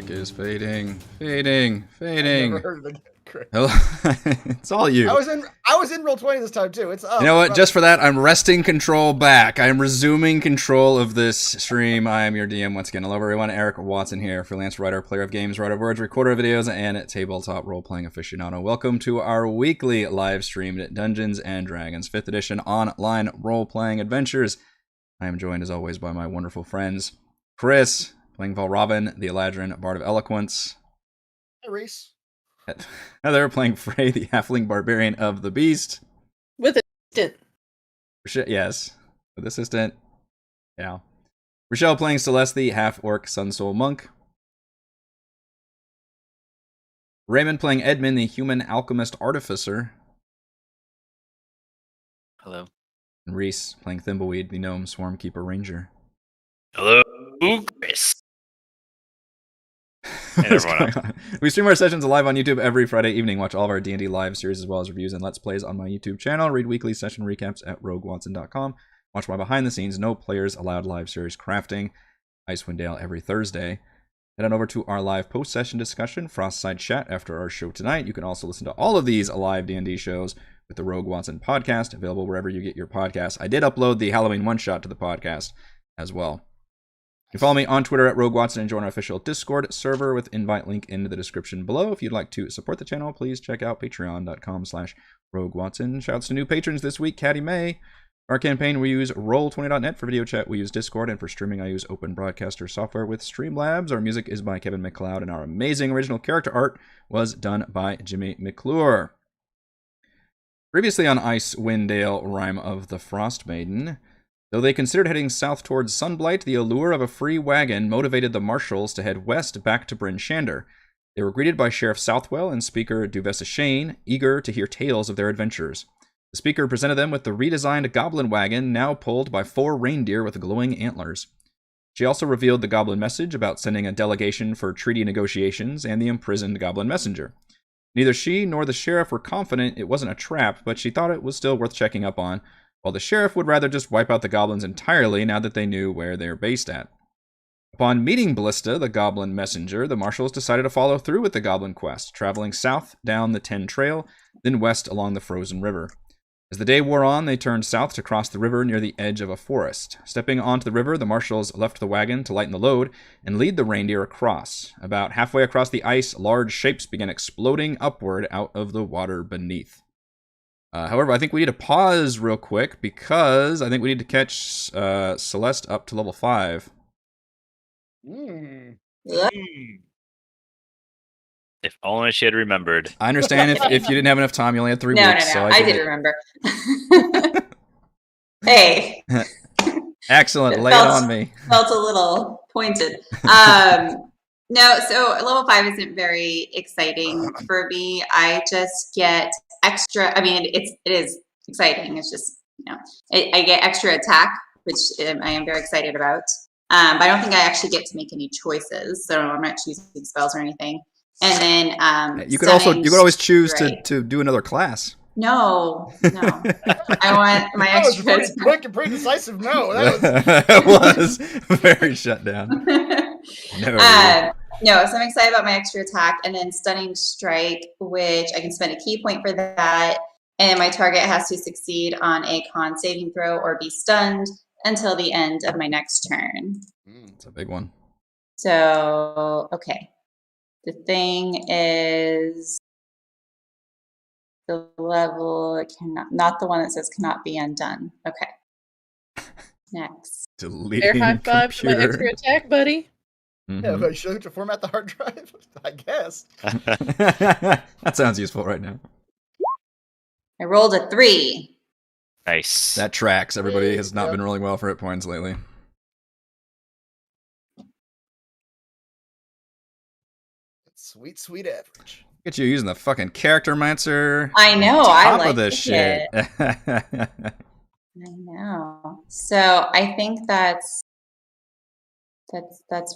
Music is fading, fading. I never heard it again. Chris. Hello. It's all you. I was in Roll20 this time too. It's up. You know what? Just for that, I'm wresting control back. I'm resuming control of this stream. I am your DM once again. Hello, everyone. Eric Watson here, freelance writer, player of games, writer of words, recorder of videos, and tabletop role-playing aficionado. Welcome to our weekly live streamed Dungeons and Dragons 5th edition online role-playing adventures. I am joined, as always, by my wonderful friends, Chris, playing Valravn, the Eladrin Bard of Eloquence. Hey, Reese. Heather, playing Frey, the Halfling Barbarian of the Beast. With assistant. Yes, with assistant. Yeah. Rochelle playing Celeste, the half-orc Sun Soul Monk. Raymond playing Edmund, the human alchemist artificer. Hello. And Reese playing Thimbleweed, the gnome swarmkeeper ranger. Hello, Chris. Hey, everyone. We stream our sessions live on YouTube every Friday evening. Watch all of our D&D live series as well as reviews and Let's Plays on my YouTube channel. Read weekly session recaps at roguewatson.com. Watch my behind-the-scenes, no players allowed live series crafting, Icewind Dale every Thursday. Head on over to our live post-session discussion, Frostside Chat, after our show tonight. You can also listen to all of these live D&D shows with the Rogue Watson podcast, available wherever you get your podcasts. I did upload the Halloween one-shot to the podcast as well. You can follow me on Twitter at Rogue Watson and join our official Discord server with invite link in the description below. If you'd like to support the channel, please check out patreon.com/Rogue Watson. Shouts to new patrons this week, Caddy May. Our campaign, we use Roll20.net. For video chat, we use Discord, and for streaming, I use Open Broadcaster software with Streamlabs. Our music is by Kevin MacLeod, and our amazing original character art was done by Jimmy McClure. Previously on Icewind Dale, Rime of the Frost Maiden. Though they considered heading south towards Sunblight, the allure of a free wagon motivated the marshals to head west back to Bryn Shander. They were greeted by Sheriff Southwell and Speaker Duvessa Shane, eager to hear tales of their adventures. The speaker presented them with the redesigned goblin wagon, now pulled by 4 reindeer with glowing antlers. She also revealed the goblin message about sending a delegation for treaty negotiations and the imprisoned goblin messenger. Neither she nor the sheriff were confident it wasn't a trap, but she thought it was still worth checking up on, while the sheriff would rather just wipe out the goblins entirely now that they knew where they're based at. Upon meeting Ballista, the goblin messenger, the marshals decided to follow through with the goblin quest, traveling south down the Ten Trail, then west along the Frozen River. As the day wore on, they turned south to cross the river near the edge of a forest. Stepping onto the river, the marshals left the wagon to lighten the load and lead the reindeer across. About halfway across the ice, large shapes began exploding upward out of the water beneath. However, I think we need to pause real quick because I think we need to catch Celeste up to level 5. If only she had remembered. I understand if you didn't have enough time, you only had 3 weeks. No, So I did remember. Hey. Excellent. Lay it on me. Felt a little pointed. No, so level 5 isn't very exciting for me. I just get extra. I mean, it is exciting. It's just, I get extra attack, which I am very excited about. But I don't think I actually get to make any choices. So I'm not choosing spells or anything. And then you could always choose to do another class. No. I want my extra. That was quick and pretty decisive. No, that was very shut down. No, so I'm excited about my extra attack, and then Stunning Strike, which I can spend a key point for that, and my target has to succeed on a con saving throw or be stunned until the end of my next turn. It's a big one. So, okay. The thing is the level not the one that says cannot be undone. Okay. Next. Deleting Air high five for my computer. extra attack, buddy. Mhm. Yeah, but should to format the hard drive, I guess. That sounds useful right now. I rolled a 3. Nice. That tracks. Everybody has not been rolling well for hit points lately. Sweet, sweet average. Look at you using the fucking Charactermancer. I know. On I top like of this shit. I know. So I think that's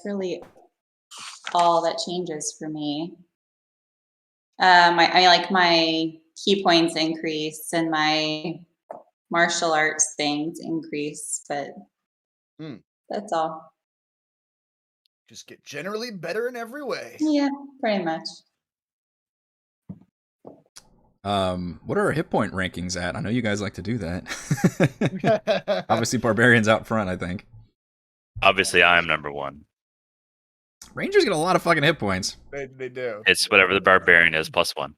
really all that changes for me. I like my key points increase and my martial arts things increase, but that's all. Just get generally better in every way. Yeah, pretty much. What are our hit point rankings at? I know you guys like to do that. Obviously, Barbarian's out front, I think. Obviously, I am number one. Rangers get a lot of fucking hit points. They do. It's whatever the barbarian is plus one.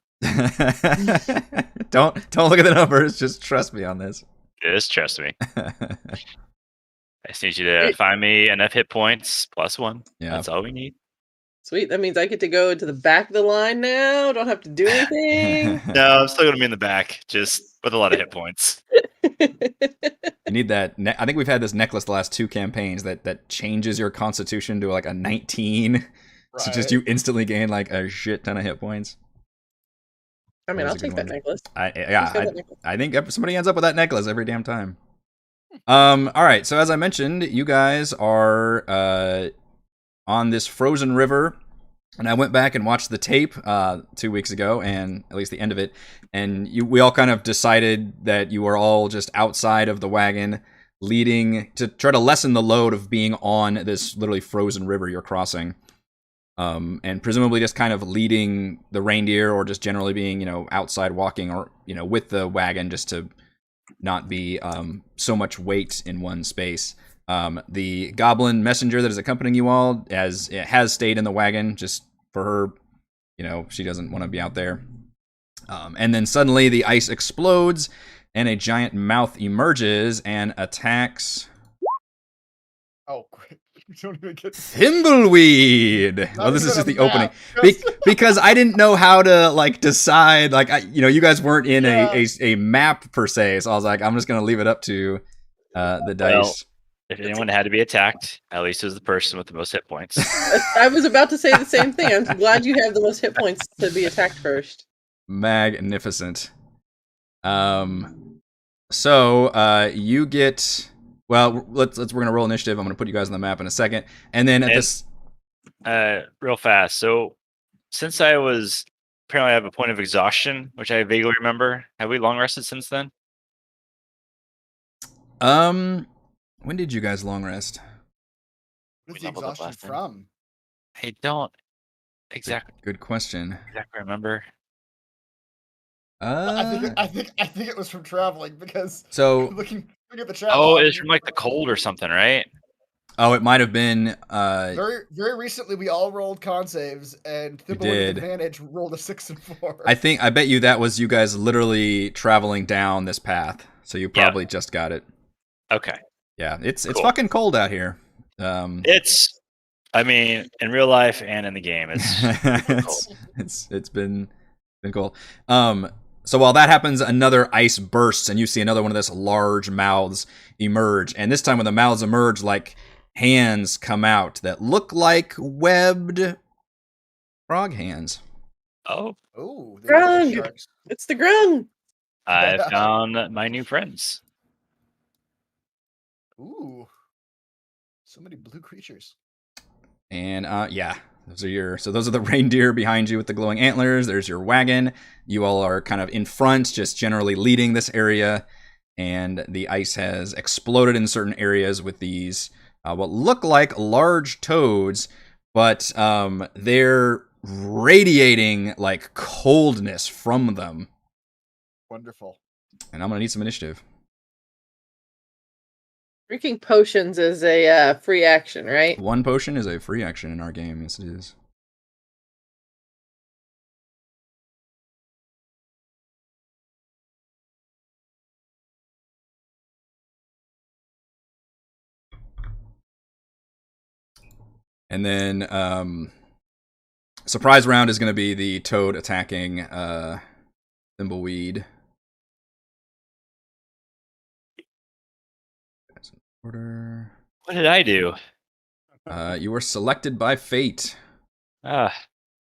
Don't look at the numbers. Just trust me on this. Just trust me. I just need you to find me enough hit points plus one. Yeah. That's all we need. Sweet. That means I get to go to the back of the line now. Don't have to do anything. No, I'm still gonna be in the back, just with a lot of hit points. You need that. I think we've had this necklace the last 2 campaigns that changes your constitution to like a 19. So just you instantly gain like a shit ton of hit points. I mean, That I'll was a take good that one. necklace. I think somebody ends up with that necklace every damn time. All right. So as I mentioned, you guys are on this frozen river, and I went back and watched the tape 2 weeks ago, and at least the end of it, and we all kind of decided that you were all just outside of the wagon, leading to try to lessen the load of being on this literally frozen river you're crossing. And presumably just kind of leading the reindeer, or just generally being, outside walking, or, with the wagon, just to not be so much weight in one space. The goblin messenger that is accompanying you all has stayed in the wagon just for her, she doesn't want to be out there. And then suddenly the ice explodes and a giant mouth emerges and attacks Oh, great. You don't even get Thimbleweed. Well, this is just the opening. Because I didn't know how to decide. You guys weren't in a map per se, so I was like, I'm just gonna leave it up to the dice. If anyone had to be attacked, at least it was the person with the most hit points. I was about to say the same thing. I'm glad you have the most hit points to be attacked first. Magnificent. So you get. Well, we're gonna roll initiative. I'm gonna put you guys on the map in a second, and then real fast. So, since I was apparently I have a point of exhaustion, which I vaguely remember. Have we long rested since then? when did you guys long rest? What's We the leveled up exhaustion last time. from? I don't exactly Good question. remember. I think it was from traveling because So looking at the chat. Oh, log, it's from like the cold or something, right? it might have been very recently we all rolled con saves and Thimble with did. advantage rolled a 6 and 4. I bet you that was you guys literally traveling down this path. So you probably just got it. Okay. Yeah, it's Cool. fucking cold out here. I mean, in real life and in the game, it's it's been cool. So while that happens, another ice bursts, and you see another one of this large mouths emerge. And this time, when the mouths emerge, like hands come out that look like webbed frog hands. oh, Ooh, the Grung! sharks. It's the Grung. I found my new friends. Ooh, so many blue creatures. And those are the reindeer behind you with the glowing antlers. There's your wagon. You all are kind of in front, just generally leading this area. And the ice has exploded in certain areas with these what look like large toads, but they're radiating like coldness from them. Wonderful. And I'm gonna need some initiative. Drinking potions is a free action, right? One potion is a free action in our game. Yes, it is. And then surprise round is going to be the toad attacking Thimbleweed. Order. What did I do? You were selected by fate. Ah,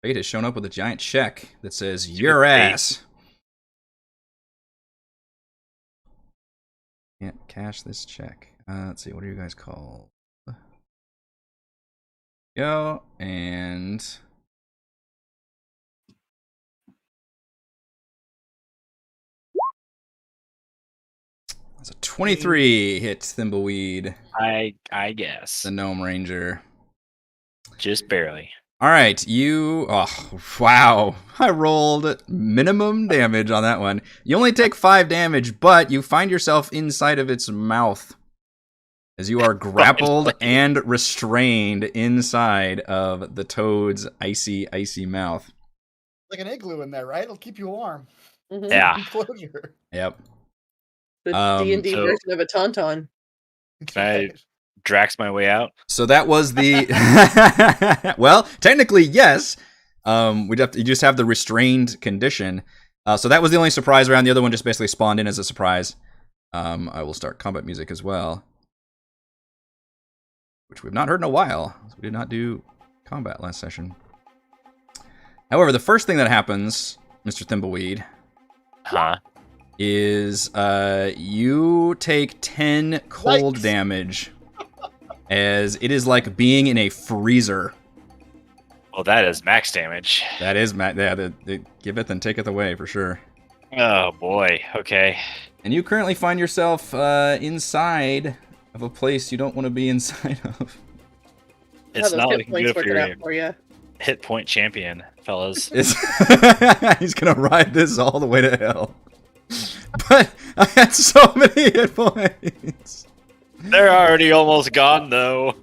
Fate has shown up with a giant check that says your fate. ass. Can't cash this check. Let's see, what are you guys called? Go, and that's a 23 hit Thimbleweed, I guess. the Gnome Ranger. Just barely. All right, you. Oh, wow. I rolled minimum damage on that one. You only take 5 damage, but you find yourself inside of its mouth as you are grappled and restrained inside of the toad's icy, icy mouth. Like an igloo in there, right? It'll keep you warm. Mhm. Yeah. Enclosure. Yep. The D&D so- version of a tauntaun. Can I Drax my way out? So that was the. Well, technically, yes. You just have the restrained condition. So that was the only surprise round. The other one just basically spawned in as a surprise. I will start combat music as well, which we've not heard in a while. We did not do combat last session. However, the first thing that happens, Mr. Thimbleweed, Huh? is you take 10 cold Yikes. damage, as it is like being in a freezer. Well, that is max damage. That is, yeah, the give it then take it away for sure. Oh boy. Okay. And you currently find yourself inside of a place you don't want to be inside of. It's How not those hit looking points good for working your out for you. hit point champion, fellas. It's he's gonna ride this all the way to hell. But I had so many hit points. They're already almost gone though.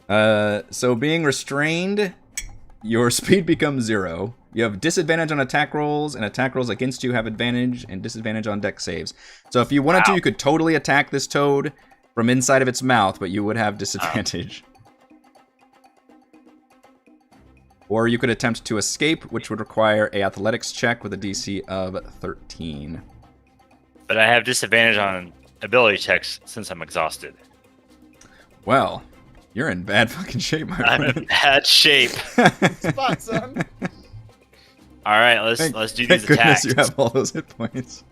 So being restrained, your speed becomes 0. You have disadvantage on attack rolls, and attack rolls against you have advantage and disadvantage on dex saves. So if you wanted to, Wow. you could totally attack this toad from inside of its mouth, but you would have disadvantage. Or you could attempt to escape, which would require a athletics check with a DC of 13. But I have disadvantage on ability checks since I'm exhausted. Well, you're in bad fucking shape, my I'm in friend. bad shape. Spot, son. All right, let's do these Thank goodness attacks. you have all those hit points.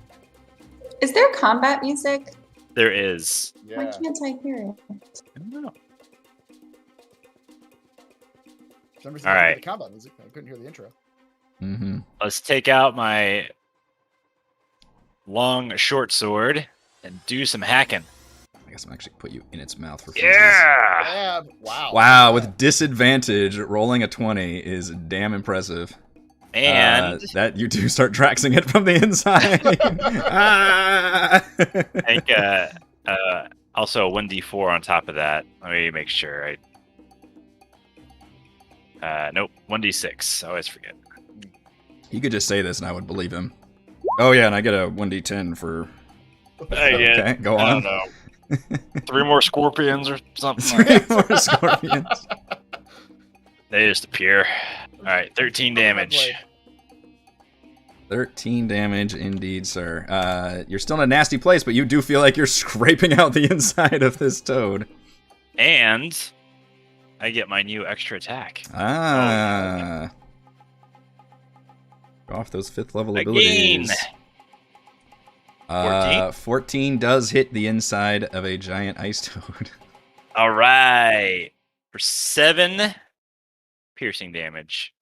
Is there combat music? There is. Why Yeah. can't I hear it? I don't know. For some reason, All I heard right. the combat music. I couldn't hear the intro. Mm-hmm. Let's take out my long short sword and do some hacking. I guess I'm actually put you in its mouth for funsies. Yeah. Yeah. Wow. Wow, with disadvantage, rolling a 20 is damn impressive. And that you do start traxing it from the inside. Ah! I think also a 1d4 on top of that. Let me make sure. Nope, 1d6. I always forget. He could just say this and I would believe him. Oh yeah, and I get a 1d10 for... Okay, go I on. don't know. 3 more scorpions or something. 3 more scorpions. They just appear. All right, 13 damage. 13 damage indeed, sir. You're still in a nasty place, but you do feel like you're scraping out the inside of this toad. And I get my new extra attack. Ah. Go off those 5th level Again. abilities. 14? 14 does hit the inside of a giant ice toad. All right, for 7 piercing damage.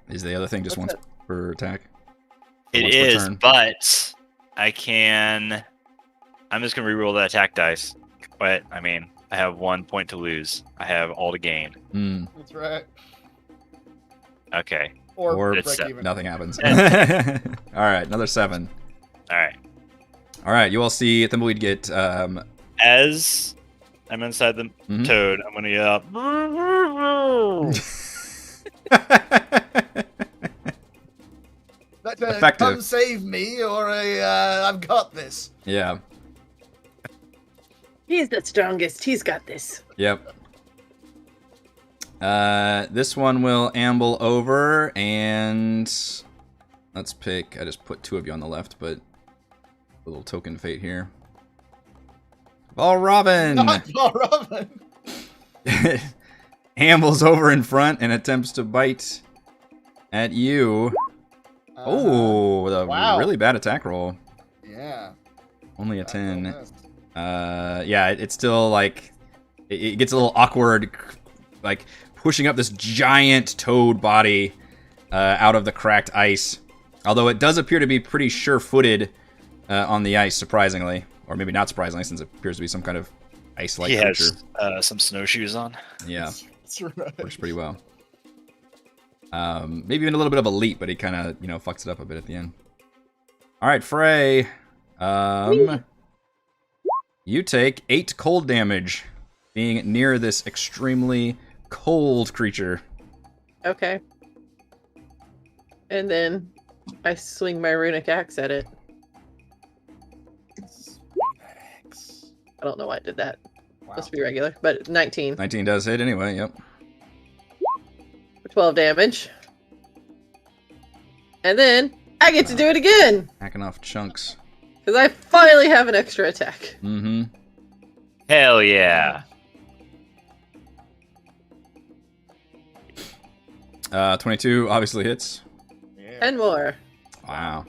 Is the other thing just What's once per attack? Or It once per is, turn? but I can. I'm just gonna reroll that attack dice. But I mean, I have 1 point to lose. I have all to gain. Hmm. That's right. Okay. Or, Or break it's, even. Nothing happens. Alright, another 7. All right. Alright, you all see Thimbleweed get As I'm inside the Mhm. toad, I'm gonna yell. That, Effective. Come save me, or I've got this. Yeah. He's the strongest. He's got this. Yep. This one will amble over and let's pick. I just put 2 of you on the left, but a little token fate here. Ball Robin Not Paul Robin. ambles over in front and attempts to bite at you. Oh, with a Wow. really bad attack roll. Yeah. Only a 10. Missed. Yeah, it's still like it gets a little awkward, like pushing up this giant toad body out of the cracked ice. Although it does appear to be pretty sure-footed on the ice, surprisingly, or maybe not surprisingly, since it appears to be some kind of ice-like He creature. has some snowshoes on. Yeah, That's right. works pretty well. Maybe even a little bit of a leap, but he kind of, fucks it up a bit at the end. All right, Frey. You take 8 cold damage, being near this extremely cold creature. Okay. And then I swing my runic axe at it. I don't know why I did that. Wow. Must be regular, but 19 19 does hit anyway. Yep. for 12 damage. And then I get to do it again Hacking off chunks. because I finally have an extra attack. Mm-hmm. Hell yeah. 22 obviously hits. Yeah. 10 more. Wow.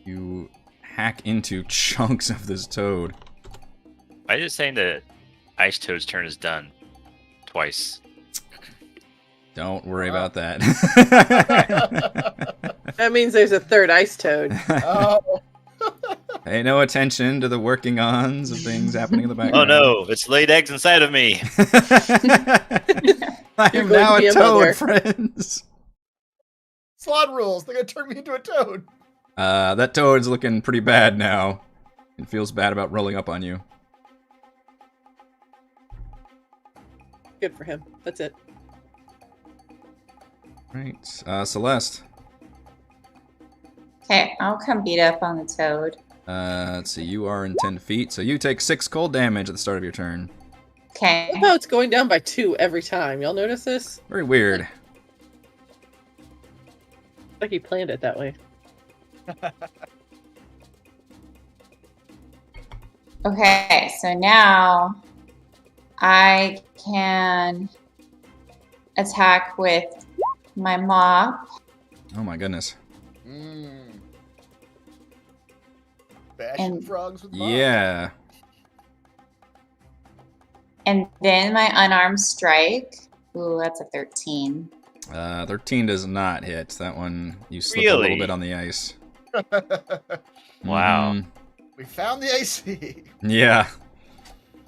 You hack into chunks of this toad. I just saying that Ice Toad's turn is done twice. Don't worry Wow. about that. That means there's a third ice toad. Oh. Pay no attention to the working ons of things happening in the Oh background. no, it's laid eggs inside of me. I You're am going now to be a a toad, mother. friends. Slot rules. They're gonna turn me into a toad. That toad's looking pretty bad now. It feels bad about rolling up on you. Good for him. That's it. Right. Celeste. Okay, I'll come beat up on the toad. Let's see. You are in 10 feet, so you take 6 cold damage at the start of your turn. Okay. I love how it's going down by 2 every time. Y'all notice this? Very weird. Like he planned it that way. Okay, so now I can attack with my mop. Oh my goodness. Bashing And- frogs with mop. Yeah. And then my unarmed strike. Ooh, that's a 13. 13 does not hit. That one, you slip a little Really? bit on the ice. Wow. Mhm. We found the AC. Yeah.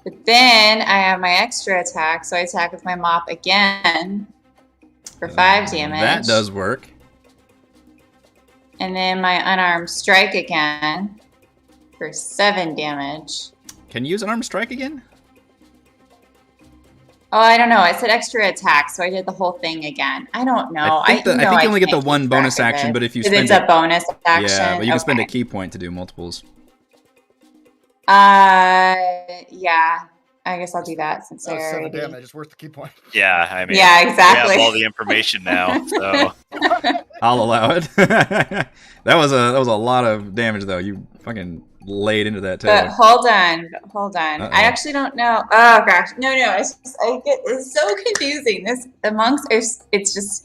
But then I have my extra attack, so I attack with my mop again for 5 damage. That does work. And then my unarmed strike again for 7 damage. Can you use an arm strike again? Oh, I don't know. I said extra attack, so I did the whole thing again. I don't know. I think you only get the can't one keep bonus track of action, it. but if you Because spend it's a bonus action. yeah, but you can spend a Okay. key point to do multiples. Yeah. I guess I'll do that since I That was 7 already. damage. It's worth the key point. Yeah, I mean, Yeah, we exactly. have all the information now, so I'll allow it. that was a lot of damage though. You fucking laid into that But toad. hold on. Uh-oh. I actually don't know. Oh gosh, no. It's so confusing. This the monks are. It's just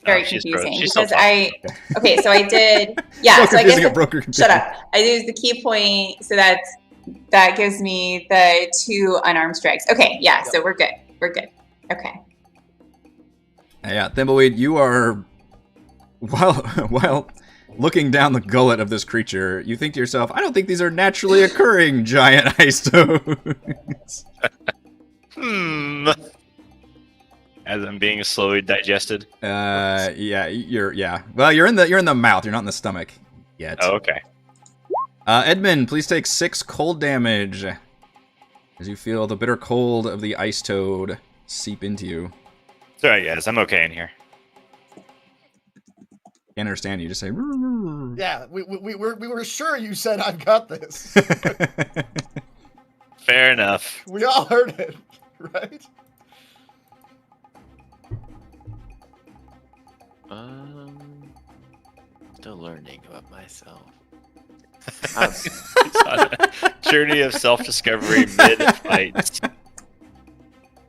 very she's confusing she's so because fun. Okay, so I did. Yeah, So so I guess confusing, it broke her shut computer. up. I used the key point, so that gives me the 2 unarmed strikes. Okay, yeah. So we're good. We're good. Okay. Yeah, Thimbleweed, you are while looking down the gullet of this creature, you think to yourself, I don't think these are naturally occurring giant ice toads. As I'm being slowly digested. Yeah. Well, you're in the mouth, you're not in the stomach yet. Oh, okay. Edmund, please take 6 cold damage as you feel the bitter cold of the ice toad seep into you. Sorry, guys, I'm okay in here. Can't understand you. Just say. Yeah, we were sure you said I've got this. Fair enough. We all heard it, right? Still learning about myself. It's on a journey of self-discovery mid-fight.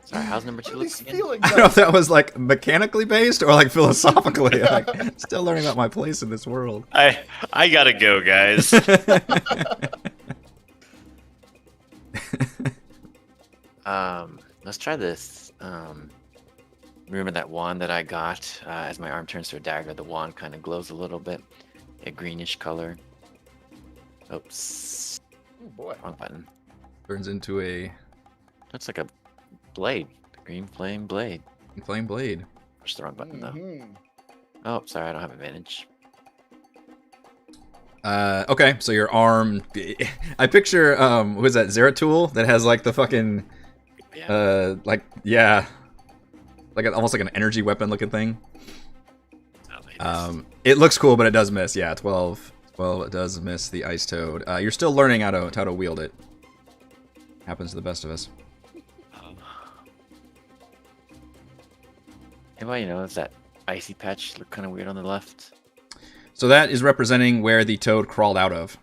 Sorry, how's number 2 These looking? feelings. I don't know if that was like mechanically based or like philosophically. Like, still learning about my place in this world. I gotta go, guys. Let's try this. Remember that wand that I got? As my arm turns to a dagger, the wand kind of glows a little bit, a greenish color. Oops. Oh boy. Wrong button. Turns into a Looks like a blade. Green flame blade. flame blade. Push the wrong button though. Mhm. Oh, sorry, I don't have advantage. Okay, so your arm. I picture what is that, Zeratul that has like the fucking Yeah. almost like an energy weapon looking thing. Oh, wait, this- It looks cool, but it does miss. Yeah, 12. Well, it does miss the ice toad. You're still learning how to wield it. Happens to the best of us. Anybody knows that icy patch look kind of weird on the left? So that is representing where the toad crawled out of.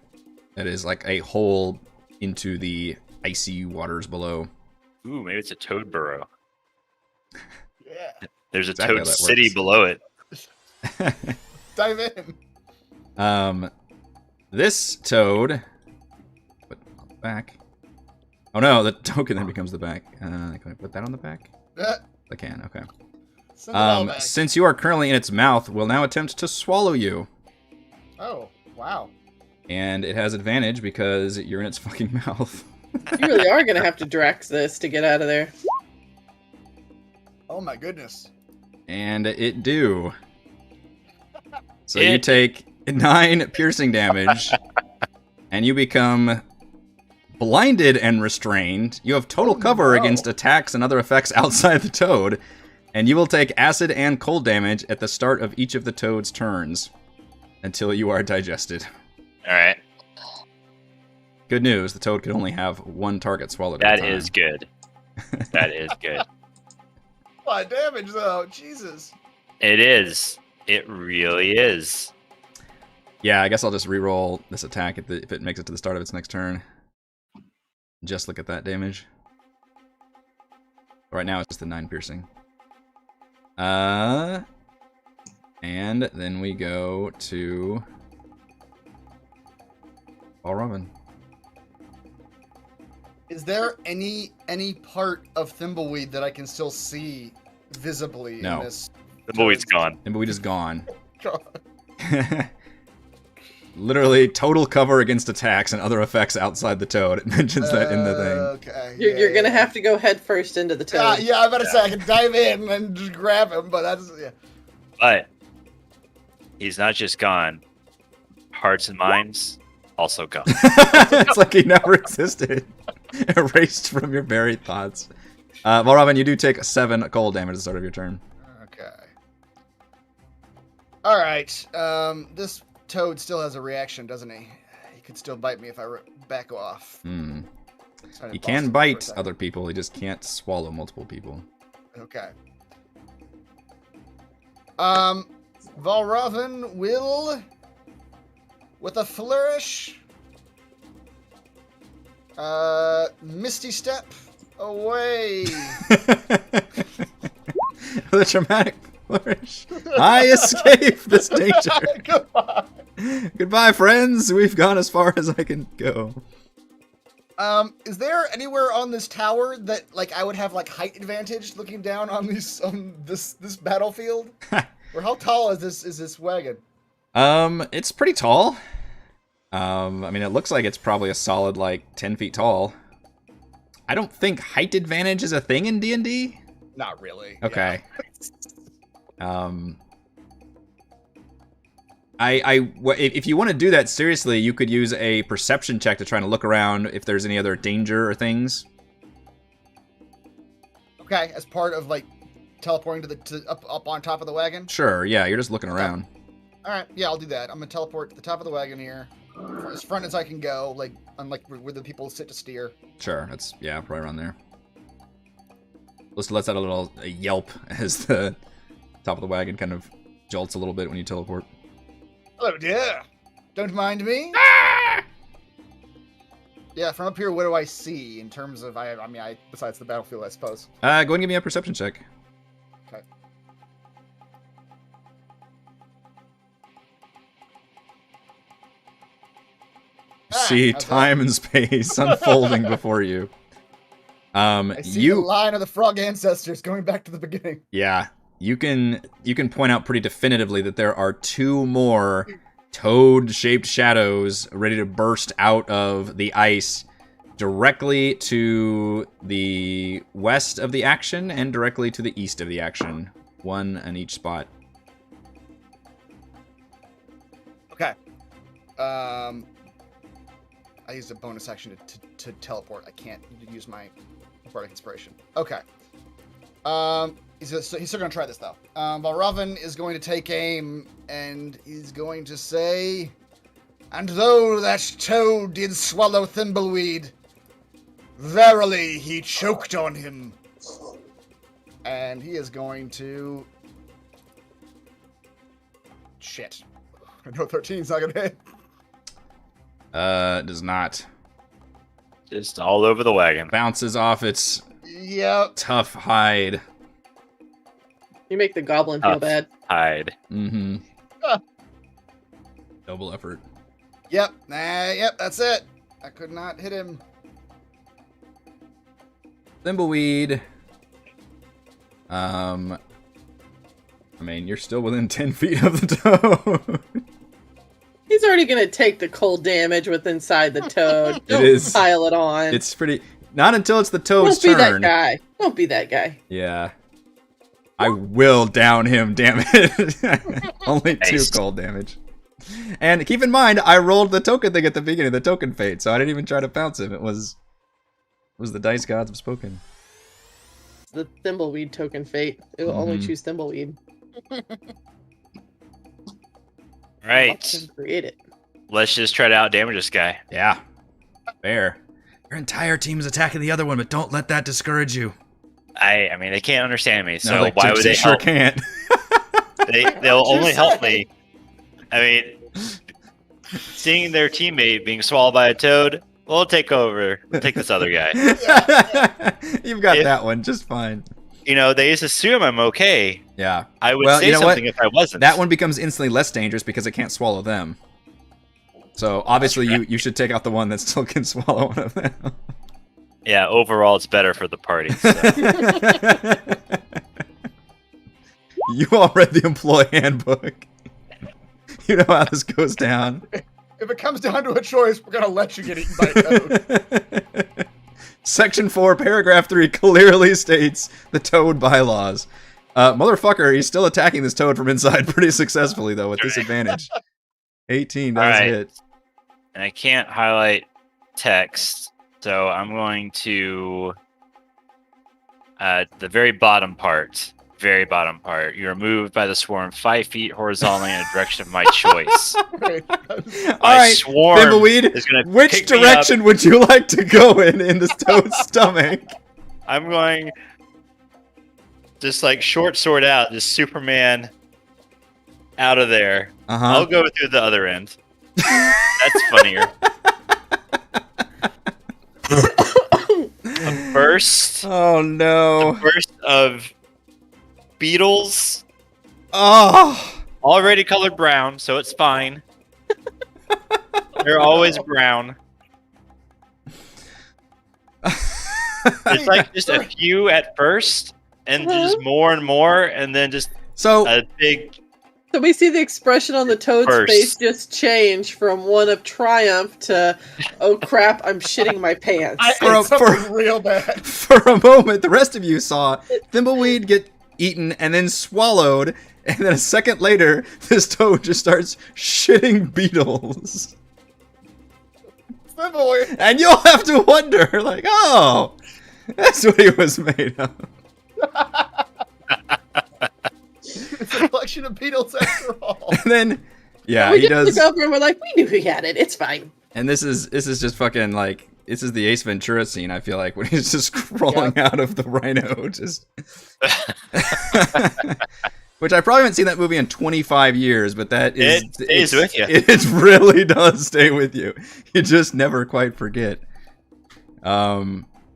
That is like a hole into the icy waters below. Ooh, maybe it's a toad burrow. Yeah. There's a Exactly toad how that city works. below it. Dive in. This toad. Put on the back. Oh no, the token then becomes the back. Can I put that on the back? I can. Okay. Send it all back. Since you are currently in its mouth, will now attempt to swallow you, Oh, wow. and it has advantage because you're in its fucking mouth. You really are gonna have to Drax this to get out of there. Oh my goodness. And it do. So you It- take 9 piercing damage, and you become blinded and restrained. You have total Oh, cover no. against attacks and other effects outside the toad, and you will take acid and cold damage at the start of each of the toad's turns until you are digested. All right, Good news, the toad can only have one target swallowed at that a time. is good. That is good. A lot of damage though. Jesus. It is. It really is. Yeah, I guess I'll just reroll this attack if it makes it to the start of its next turn. Just look at that damage. Right now it's just the 9 piercing. And then we go to Balroggen. Is there any part of Thimbleweed that I can still see visibly No. in this? The buoy's gone. And we just gone. God. Literally total cover against attacks and other effects outside the toad. It mentions that in the thing. Okay. You're gonna have to go head first into the toad. Yeah, I better say I can dive in and just grab him, but that's yeah. But he's not just gone. Hearts and minds also gone. It's like he never existed. Erased from your buried thoughts. Balroggen, you do take 7 cold damage at the start of your turn. Okay. All right. This toad still has a reaction, doesn't he? He could still bite me if I back off. Hmm. Trying to He boss can him for a bite second. other people, he just can't swallow multiple people. Okay. Valravn will, with a flourish, Misty Step away. With a dramatic flourish. I escape this danger. Goodbye. Goodbye, friends. We've gone as far as I can go. Is there anywhere on this tower that like I would have like height advantage looking down on this battlefield? Or how tall is this wagon? It's pretty tall. I mean, it looks like it's probably a solid like 10 feet tall. I don't think height advantage is a thing in D&D. Not really. Okay. If you want to do that seriously, you could use a perception check to try and look around if there's any other danger or things. Okay, as part of like teleporting to up on top of the wagon. Sure, yeah, you're just looking around. All right, yeah, I'll do that. I'm gonna teleport to the top of the wagon here, as front as I can go, like unlike where the people sit to steer. Sure, that's, yeah, probably around there. Just lets out a yelp as the top of the wagon kind of jolts a little bit when you teleport. Hello, dear. Don't mind me. Yeah, from up here, what do I see in terms of I besides the battlefield, I suppose. Go ahead and give me a perception check. Okay. See how's that? time and space unfolding before you. I see the line of the frog ancestors going back to the beginning. Yeah, you can point out pretty definitively that there are 2 more toad-shaped shadows ready to burst out of the ice directly to the west of the action and directly to the east of the action. One on each spot. Okay. I used a bonus action to teleport. I can't use my bardic inspiration. Okay. He's still gonna try this though. Valravn is going to take aim and he's going to say, "And though that toad did swallow Thimbleweed, verily he choked on him." And he is going to. Shit. I know 13's not gonna hit. Does not. Just all over the wagon. Bounces off its Yep. tough hide. You make the goblin feel bad. Hide. Mm-hmm. Ah. Double effort. Yep. Yep, that's it. I could not hit him. Thimbleweed. I mean, you're still within 10 feet of the toad. He's already gonna take the cold damage with inside the toad. Don't is. pile it on. It's pretty... Not until it's the toad's Don't be turn. that guy. Don't be that guy. Yeah. I will down him, damn it. Only 2 Nice. cold damage. And keep in mind, I rolled the token thing at the beginning, the token fate, so I didn't even try to pounce him. It was the dice gods have spoken. It's the Thimbleweed token fate. It will only Mhm. choose Thimbleweed. Right. Create it. Let's just try to outdamage this guy. Yeah. Fair. Your entire team is attacking the other one, but don't let that discourage you. I mean, they can't understand me, so No, like, why would they sure help? can't. They'll What'd you only help say? me. I mean, seeing their teammate being swallowed by a toad, we'll take over. We'll take this other guy. You've got If- that one just fine. You know, they just assume I'm okay. Yeah. I would Well, say you know what? something if I wasn't. That one becomes instantly less dangerous because it can't swallow them. So obviously you should take out the one that still can swallow one of them. Yeah, overall, it's better for the party. So. You all read the employee handbook. You know how this goes down. If it comes down to a choice, we're gonna let you get eaten by a toad. Section 4, paragraph 3 clearly states the toad bylaws. Motherfucker, he's still attacking this toad from inside pretty successfully, though, with disadvantage. 18 does Alright. hit. And I can't highlight text, so I'm going to the very bottom part. Very bottom part. You are moved by the swarm 5 feet horizontally in a direction of my choice. Right. All My right, swarm Thimbleweed, is gonna which pick me up. direction would you like to go in this toad's stomach? I'm going just like short sword out, just Superman out of there. Uh-huh. I'll go through the other end. That's funnier. A burst. Oh, no. Burst of beetles, Oh. already colored brown, so it's fine. They're always brown. It's like just a few at first, and just more and more, and then just So, a big. So we see the expression on the toad's Burst. face just change from one of triumph to, oh crap, I'm shitting my pants. I For a- ate something real bad. for a moment, the rest of you saw Thimbleweed get eaten and then swallowed, and then a second later, this toad just starts shitting beetles. Thimbleweed. And you'll have to wonder, like, oh, that's what he was made of. It's a collection of beetles after all. And then, yeah, we he just does. look over and we're like, we knew he had it. It's fine. And this is just fucking like, this is the Ace Ventura scene, I feel like, when he's just crawling out of the rhino, just. Which I probably haven't seen that movie in 25 years, but that is. It stays with you. It really does stay with you. You just never quite forget.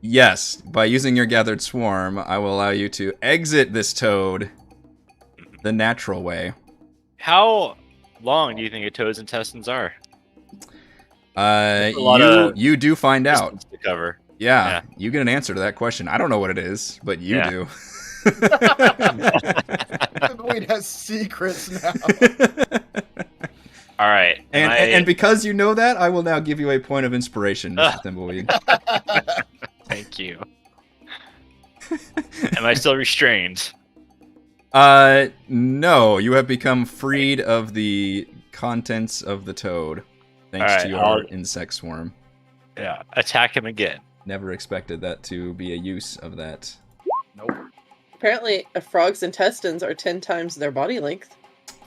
Yes, by using your gathered swarm, I will allow you to exit this toad the natural way. How long do you think a toad's intestines are? Uh, a lot of you do find out. Distance to cover. Yeah, Yeah. you get an answer to that question. I don't know what it is, but you Yeah. do. Thimbleweed has secrets now. All right. And because you know that, I will now give you a point of inspiration, Mr. Thimbleweed. Thank you. Am I still restrained? No, you have become freed of the contents of the toad, thanks Alright, to your insect swarm. Yeah. Attack him again. Never expected that to be a use of that. Nope. Apparently, a frog's intestines are 10 times their body length.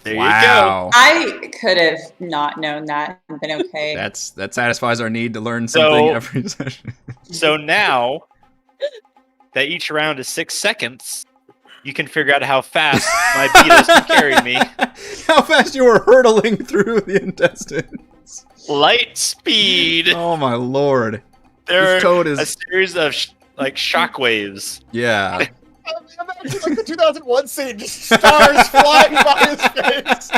There Wow. I could have not known that and been okay. That satisfies our need to learn something So- every session. you go. So now that each round is 6 seconds, you can figure out how fast my beetles can carry me. How fast you were hurtling through the intestines. Light speed. Oh my lord. There This are toad a is... series of shock waves. Yeah. Imagine like the 2001 scene, just stars flying by his face.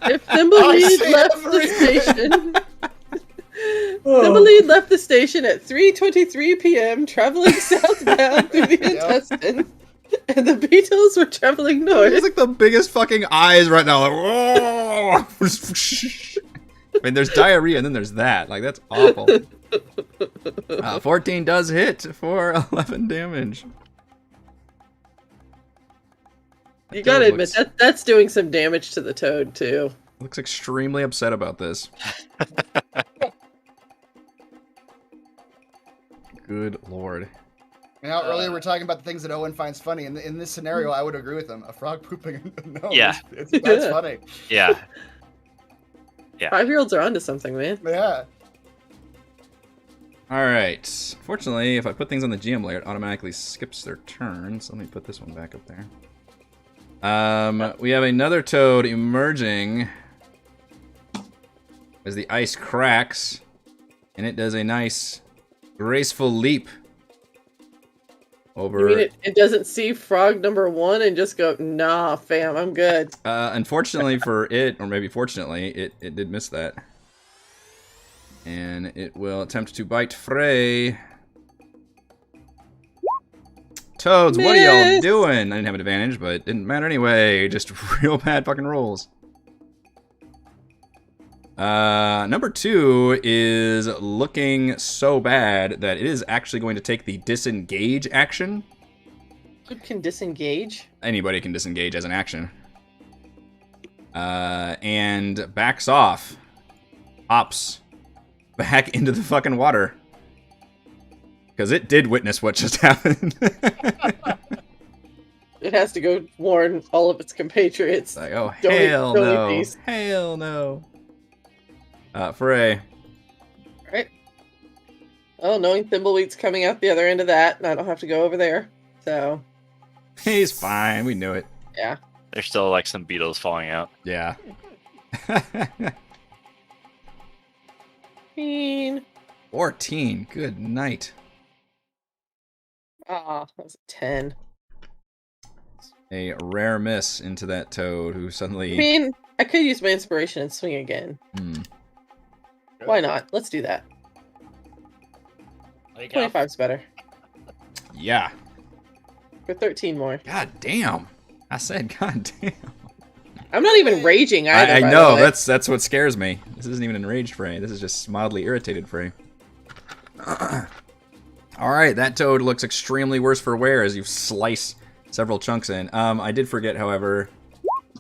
If Thimbleweed see left the everything. station, Thimbleweed left the station at 3:23 p.m., traveling southbound through the intestine, and the beetles were traveling north. He's like the biggest fucking eyes right now. Like, whoa! I mean, there's diarrhea and then there's that. Like, that's awful. 14 does hit for 11 damage. You gotta Toad admit looks- that's doing some damage to the toad too. Looks extremely upset about this. Good lord. Now, earlier we were talking about the things that Owen finds funny. In this scenario, I would agree with him. A frog pooping. No, Yeah. that's funny. Yeah. 5-year-olds are onto something, man. Yeah. Alright. Fortunately, if I put things on the GM layer, it automatically skips their turn. So let me put this one back up there. We have another toad emerging as the ice cracks, and it does a nice, graceful leap over. You mean it doesn't see frog number 1 and just go, nah, fam, I'm good. Unfortunately for it, or maybe fortunately, it did miss that. And it will attempt to bite Frey. Toads, what are y'all Miss. doing? I didn't have an advantage, but it didn't matter anyway. Just real bad fucking rolls. Number 2 is looking so bad that it is actually going to take the disengage action. Who can disengage? Anybody can disengage as an action. And backs off. Hops back into the fucking water. Because it did witness what just happened. It has to go warn all of its compatriots. Like, oh, Don't eat- hell don't eat no. these. Hell no. Frey. Right. Oh, knowing Thimbleweed's coming out the other end of that, and I don't have to go over there. So, He's fine. We knew it. yeah. There's still like some beetles falling out. Yeah. Mean. 14. Good night. Ah, that was a 10. A rare miss into that toad who I suddenly... mean, I could use my inspiration and swing again. Hmm. Why not? Let's do that. 25's better. Yeah. For 13 more. God damn. I said god damn. I'm not even raging either. I by know, the way. that's what scares me. This isn't even enraged Frey. This is just mildly irritated Frey. Alright, that toad looks extremely worse for wear as you slice several chunks in. I did forget, however,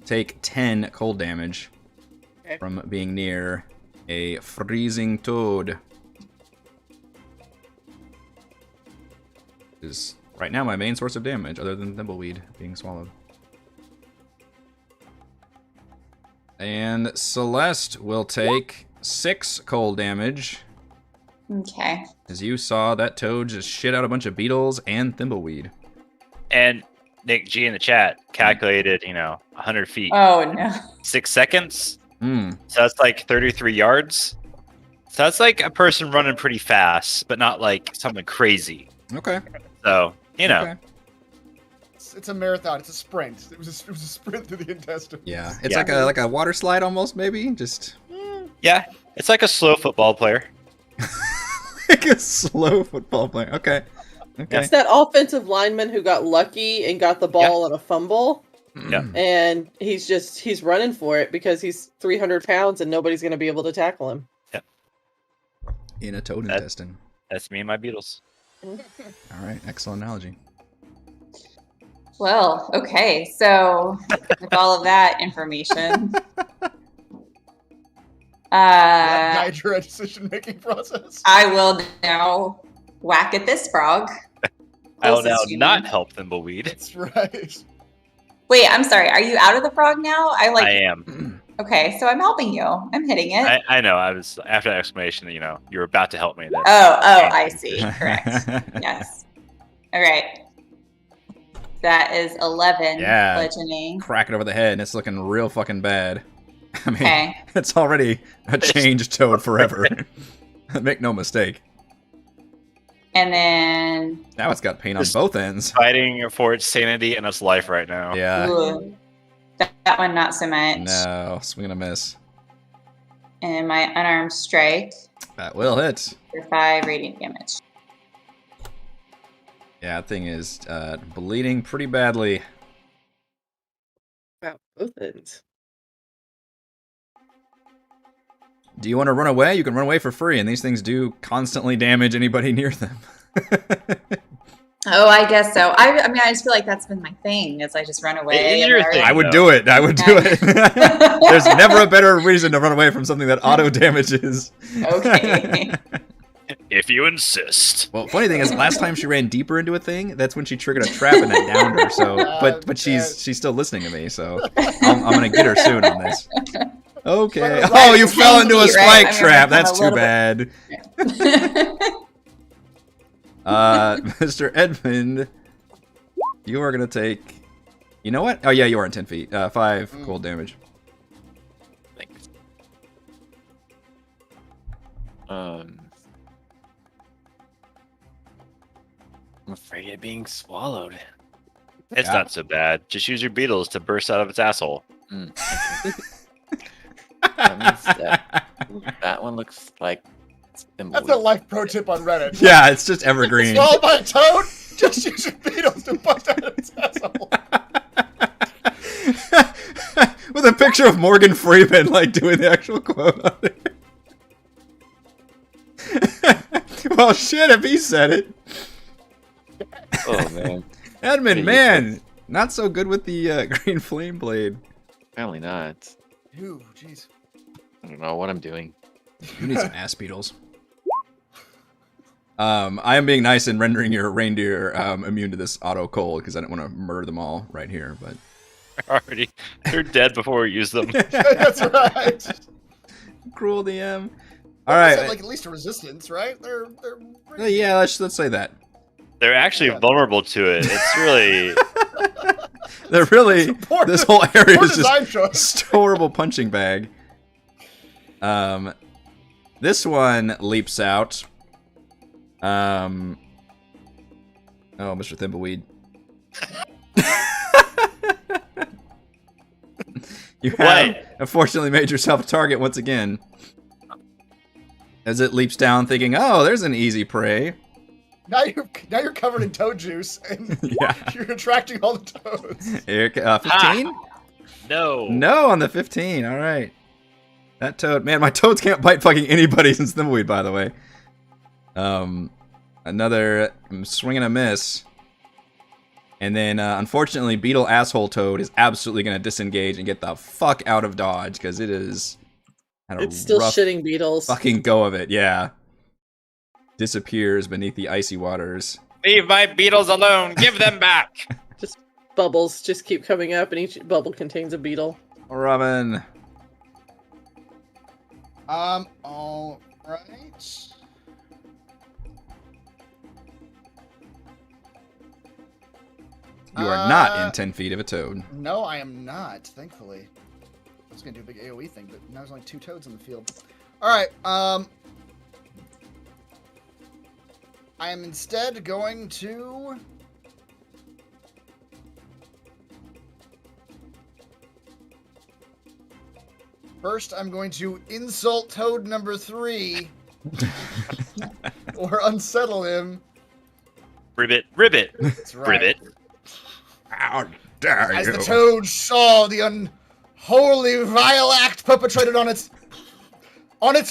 take 10 cold damage Okay. from being near a freezing toad. Is right now my main source of damage, other than Thimbleweed being swallowed. And Celeste will take 6 cold damage. Okay. As you saw that toad just shit out a bunch of beetles and Thimbleweed. And Nick G in the chat calculated, 100 feet. Oh no. 6 seconds. Hmm. So that's like 33 yards. So that's like a person running pretty fast, but not like something crazy. Okay. So, Okay. It's a marathon. It's a sprint. It was a sprint through the intestines. Yeah. It's Yeah. like a water slide almost, maybe? Just yeah, it's like a slow football player. like a slow football player. Okay. Okay. It's that offensive lineman who got lucky and got the ball on a fumble. Yeah. And he's running for it because he's 300 pounds and nobody's going to be able to tackle him. In a toad That- intestine. That's me and my beetles. All right, excellent analogy. Well, okay. So with all of that information, That guide your decision-making process. I will now whack at this frog. I will now Closest human. not help Thimbleweed. That's right. Wait, I'm sorry. Are you out of the frog now? I am. Okay, so I'm helping you. I'm hitting it. I know. I was after that exclamation. You were about to help me. Then. Oh, I see. Correct. Yes. All right. That is 11 Yeah. bludgeoning. Crack it over the head, and it's looking real fucking bad. I mean, Okay. it's already a changed toad forever. Make no mistake. And then Now it's got pain on Just- both ends. Fighting for its sanity and its life right now. Yeah. ooh, that one not so much. No, swing and a miss. And my unarmed strike That will hit. for 5 radiant damage. Yeah, that thing is bleeding pretty badly. Wow, both ends. Do you want to run away? You can run away for free, and these things do constantly damage anybody near them. Oh, I guess so. I mean, I just feel like that's been my thing. Is I just run away. It is and your everything. thing. I would do it. I would do it. There's never a better reason to run away from something that auto damages. Okay. If you insist. Well, funny thing is, last time she ran deeper into a thing, that's when she triggered a trap and that downed her. So, but she's still listening to me. So, I'm gonna get her soon on this. Okay. Right, Oh, you it's fell into a 10 feet, right? spike I mean, trap. that's That's a too little bad. Mr. Edmund, you are gonna take. You know what? Oh yeah, you are in 10 feet. 5 cold damage. Thanks. I'm afraid of being swallowed. It's Yeah. not so bad. Just use your beetles to burst out of its asshole. Mm, okay. That means that one looks like That's Thimbleweed. a life pro tip on Reddit. Yeah, it's just evergreen. Swallowed by a toad? Just use your beetles to bust out of its asshole. With a picture of Morgan Freeman, like, doing the actual quote on it. Well, shit, if he said it. Oh man, Edmund, Yeah, man, not so good with the green flame blade. apparently not. Ooh, jeez. I don't know what I'm doing. You need some ass beetles. I am being nice and rendering your reindeer immune to this auto cold because I don't want to murder them all right here, but... They're dead before we use them. That's right. Cruel DM. All Alright. right. Like at least a resistance, right? They're pretty- Yeah, let's say that. They're actually Yeah. vulnerable to it. It's really They're really... Poor- This whole area poor is just design choice. a horrible punching bag. This one leaps out. Oh, Mr. Thimbleweed. You have What? unfortunately made yourself a target once again. As it leaps down, thinking, "Oh, there's an easy prey." Now you're covered in toad juice, and Yeah. you're attracting all the toads. Here, 15? no. No, on the 15. All right. That toad, man, my toads can't bite fucking anybody since Thimbleweed, by the way. Another swing and a miss. And then, unfortunately, Beetle Asshole Toad is absolutely going to disengage and get the fuck out of dodge, because it is... had a It's still rough shitting beetles. fucking go of it, yeah. Disappears beneath the icy waters. Leave my beetles alone. Give them back. Bubbles just keep coming up, and each bubble contains a beetle. Robin. All right. You are not in 10 feet of a toad. No, I am not, thankfully. I was gonna do a big AoE thing, but now there's only 2 toads in the field. Alright, I am instead going to... First, I'm going to insult Toad number 3. Or unsettle him. Ribbit. Ribbit. That's right. Ribbit. Ow. dare As you? the toad saw the unholy, vile act perpetrated on its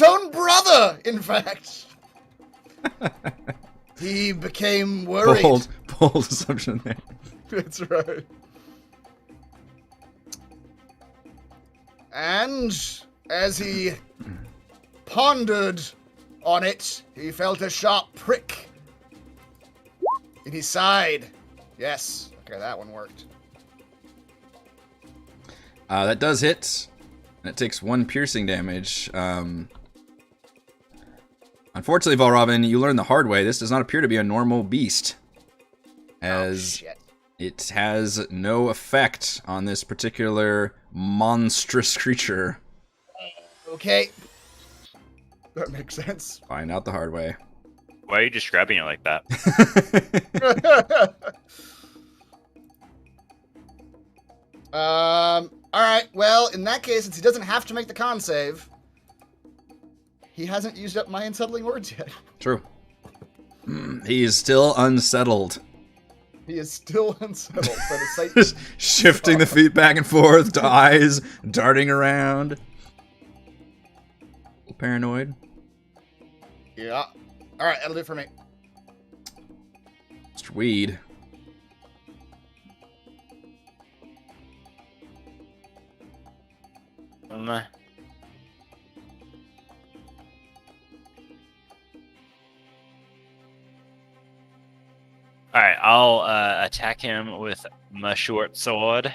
own brother, in fact, he became worried. Bold assumption there. That's right. And as he pondered on it, he felt a sharp prick in his side. Yes. Okay, that one worked. That does hit. And it takes 1 piercing damage. Unfortunately, Valravn, you learn the hard way. This does not appear to be a normal beast, as Shit. it has no effect on this particular monstrous creature. Okay. That makes sense. Find out the hard way. Why are you just grabbing it like that? Alright, well, in that case, since he doesn't have to make the con save, he hasn't used up my unsettling words yet. True. He is still unsettled. He is still unsettled by the sight. Just shifting the feet back and forth, to eyes darting around. Paranoid. Yeah. Alright, that'll do it for me. Mr. Weed. Alright, I'll attack him with my short sword.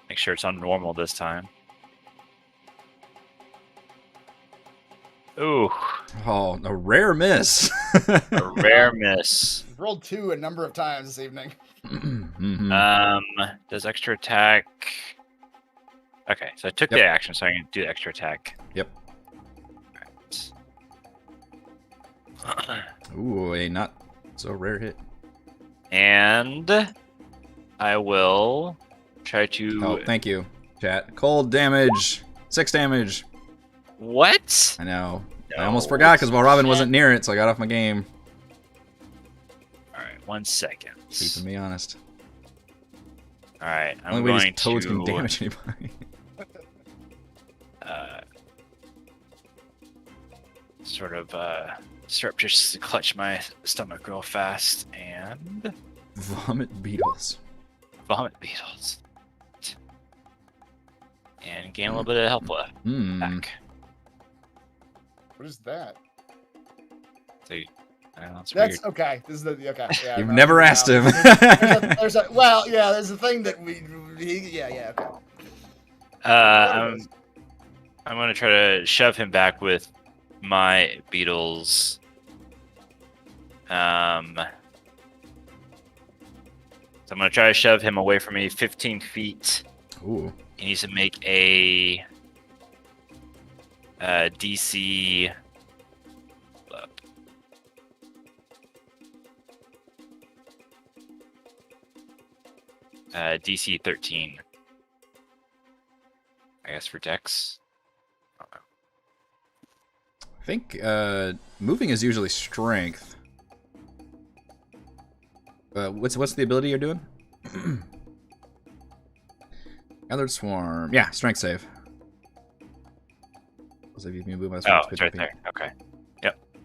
Make sure it's on normal this time. Ooh, Oh, a rare miss. a rare miss. We've rolled 2 a number of times this evening. Mhm. Does extra attack... Okay, so I took the action, so I can do the extra attack. Yep. Alright. Ooh, a not so rare hit. And I will try to... Oh, thank you, chat. Cold damage. 6 damage. What? I know. I No, almost forgot because Robin shit. wasn't near it, so I got off my game. Alright, 1 second. Keeping me honest. Alright, I'm Only way going these toads to... can damage anybody. Sort of surreptitiously clutch my stomach real fast and Vomit beetles. vomit beetles. And gain a little bit of health left back. What is that? So, I don't know, it's That's weird. okay. This is the okay. Yeah, I You've remember never now. asked him. There's a well, yeah. There's a thing that yeah. Okay. I'm gonna try to shove him back with my beetles. So I'm gonna try to shove him away from me 15 feet. Ooh. He needs to make a DC. DC 13. I guess for Dex. I think moving is usually strength. What's the ability you're doing? Gathered Swarm. Yeah, strength save. So if you can move my Oh, it's right there. Okay.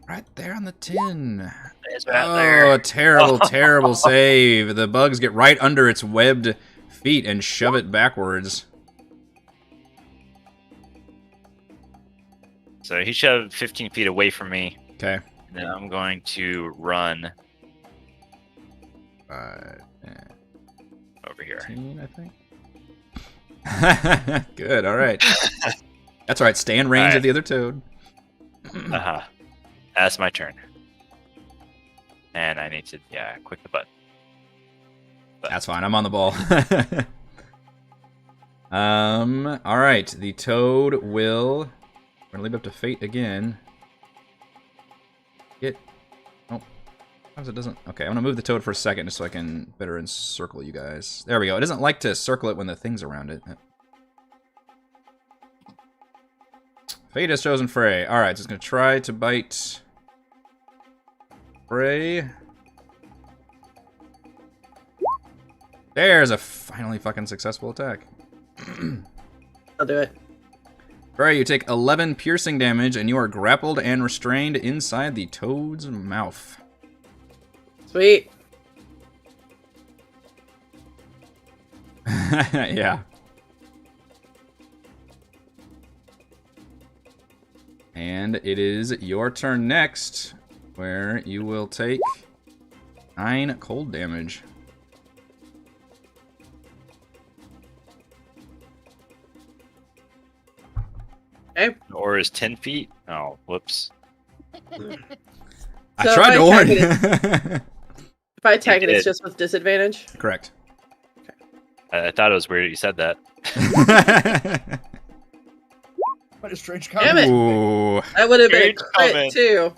Right there on the tin. It's right Oh, there. a terrible, terrible save. The bugs get right under its webbed feet and shove it backwards. So he shoved 15 feet away from me. Okay. And then I'm going to run over here. 15, I think. Good, alright. That's alright, stay in range Alright. of the other toad. Uh-huh. That's my turn. And I need to, click the button. That's fine, I'm on the ball. Alright, the toad will... We're gonna leave it up to fate again. Sometimes it doesn't... Okay, I'm gonna move the toad for a second just so I can better encircle you guys. There we go. It doesn't like to circle it when the thing's around it. Fate has chosen Frey. Alright, just gonna try to bite... Frey. There's a finally fucking successful attack. I'll do it. Alright, you take 11 piercing damage, and you are grappled and restrained inside the toad's mouth. Sweet. Yeah. And it is your turn next, where you will take 9 cold damage. Okay. Or is 10 feet? Oh, whoops. I So tried if to I warn attack you. If I attack it, You it's did. just with disadvantage. Correct. I thought it was weird you said that. What a strange Damn comment. it. Ooh. That would have been a Great crit comment. too.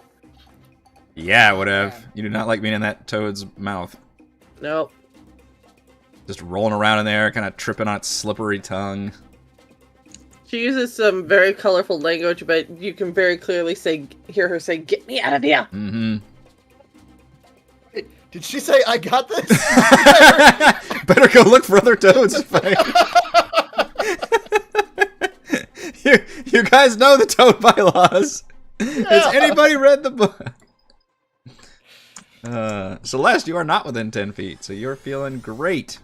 Yeah, it would have. You do not like being in that toad's mouth. Nope. Just rolling around in there, kind of tripping on its slippery tongue. She uses some very colorful language, but you can very clearly hear her say, "Get me out of here!" Mm-hmm. Did she say, I got this? Better go look for other toads to fight. you guys know the toad bylaws. Has anybody read the book? Celeste, you are not within 10 feet, so you're feeling great.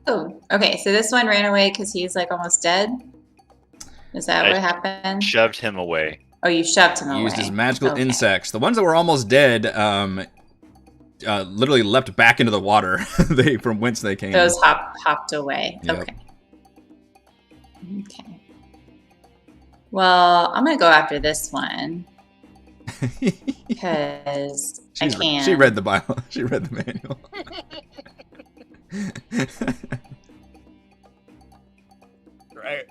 Oh, okay. So this one ran away because he's like almost dead. Is that I what happened? Shoved him away. Oh, you shoved him away. Used his magical Okay. insects. The ones that were almost dead, literally leapt back into the water from whence they came. Those hopped away. Yep. Okay. Okay. Well, I'm gonna go after this one because I can. She read the Bible. She read the manual. Right.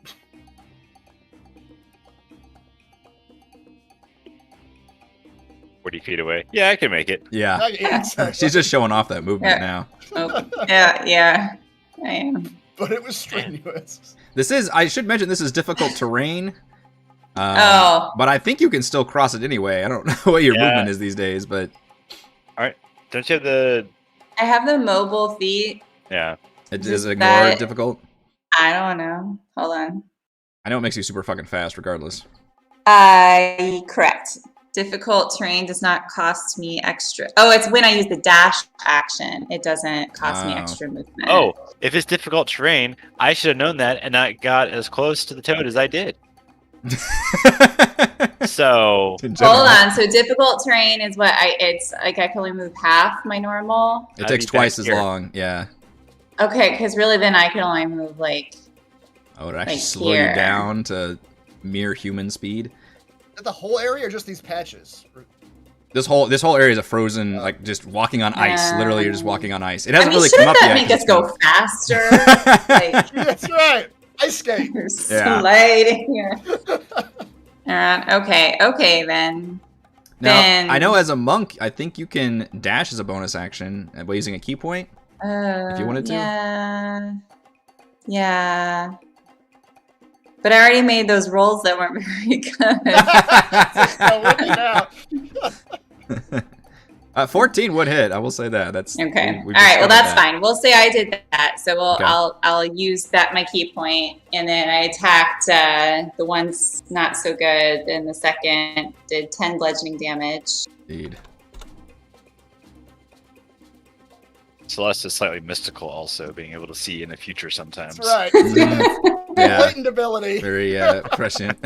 $40 feet away. Yeah, I can make it. Yeah. Yeah, exactly. She's just showing off that movement Yeah. now. Oh, yeah, I am. But it was strenuous. This is, I should mention, this is difficult terrain. Oh. But I think you can still cross it anyway. I don't know what your Yeah. movement is these days, but Don't you have the... I have the mobile feet. Yeah. it Just is more that- difficult. I don't know. Hold on. I know it makes you super fucking fast regardless. Correct. Difficult terrain does not cost me extra. Oh, it's when I use the dash action. It doesn't cost me Oh. extra movement. Oh, if it's difficult terrain, I should have known that and not got as close to the toad as I did. So, In general, Hold on. So difficult terrain is what it's like I can only move half my normal. It I'd takes be back twice as here. long. Yeah. Okay, because really then I can only move like Oh, it actually Like slow you here. down to mere human speed. Is it the whole area or just these patches? This whole area is a frozen, like just walking on ice. Literally, you're just Yeah. walking on ice. It I hasn't mean, really shouldn't come up that yet. make us go faster? Like That's right. Ice skate. you're Yeah. sliding here. Okay, then. Now, Then- I know as a monk, I think you can dash as a bonus action by using a key point. If you wanted to. Yeah. But I already made those rolls that weren't very good. So with me now. 14 would hit. I will say that. That's Okay. we All right. Well, discovered that's that. fine. We'll say I did that. So Okay. I'll use that my key point, and then I attacked the ones not so good. And the second did 10 bludgeoning damage. Indeed. Celeste is slightly mystical also, being able to see in the future sometimes. That's right. Mhm. Yeah. Latent ability. Very prescient.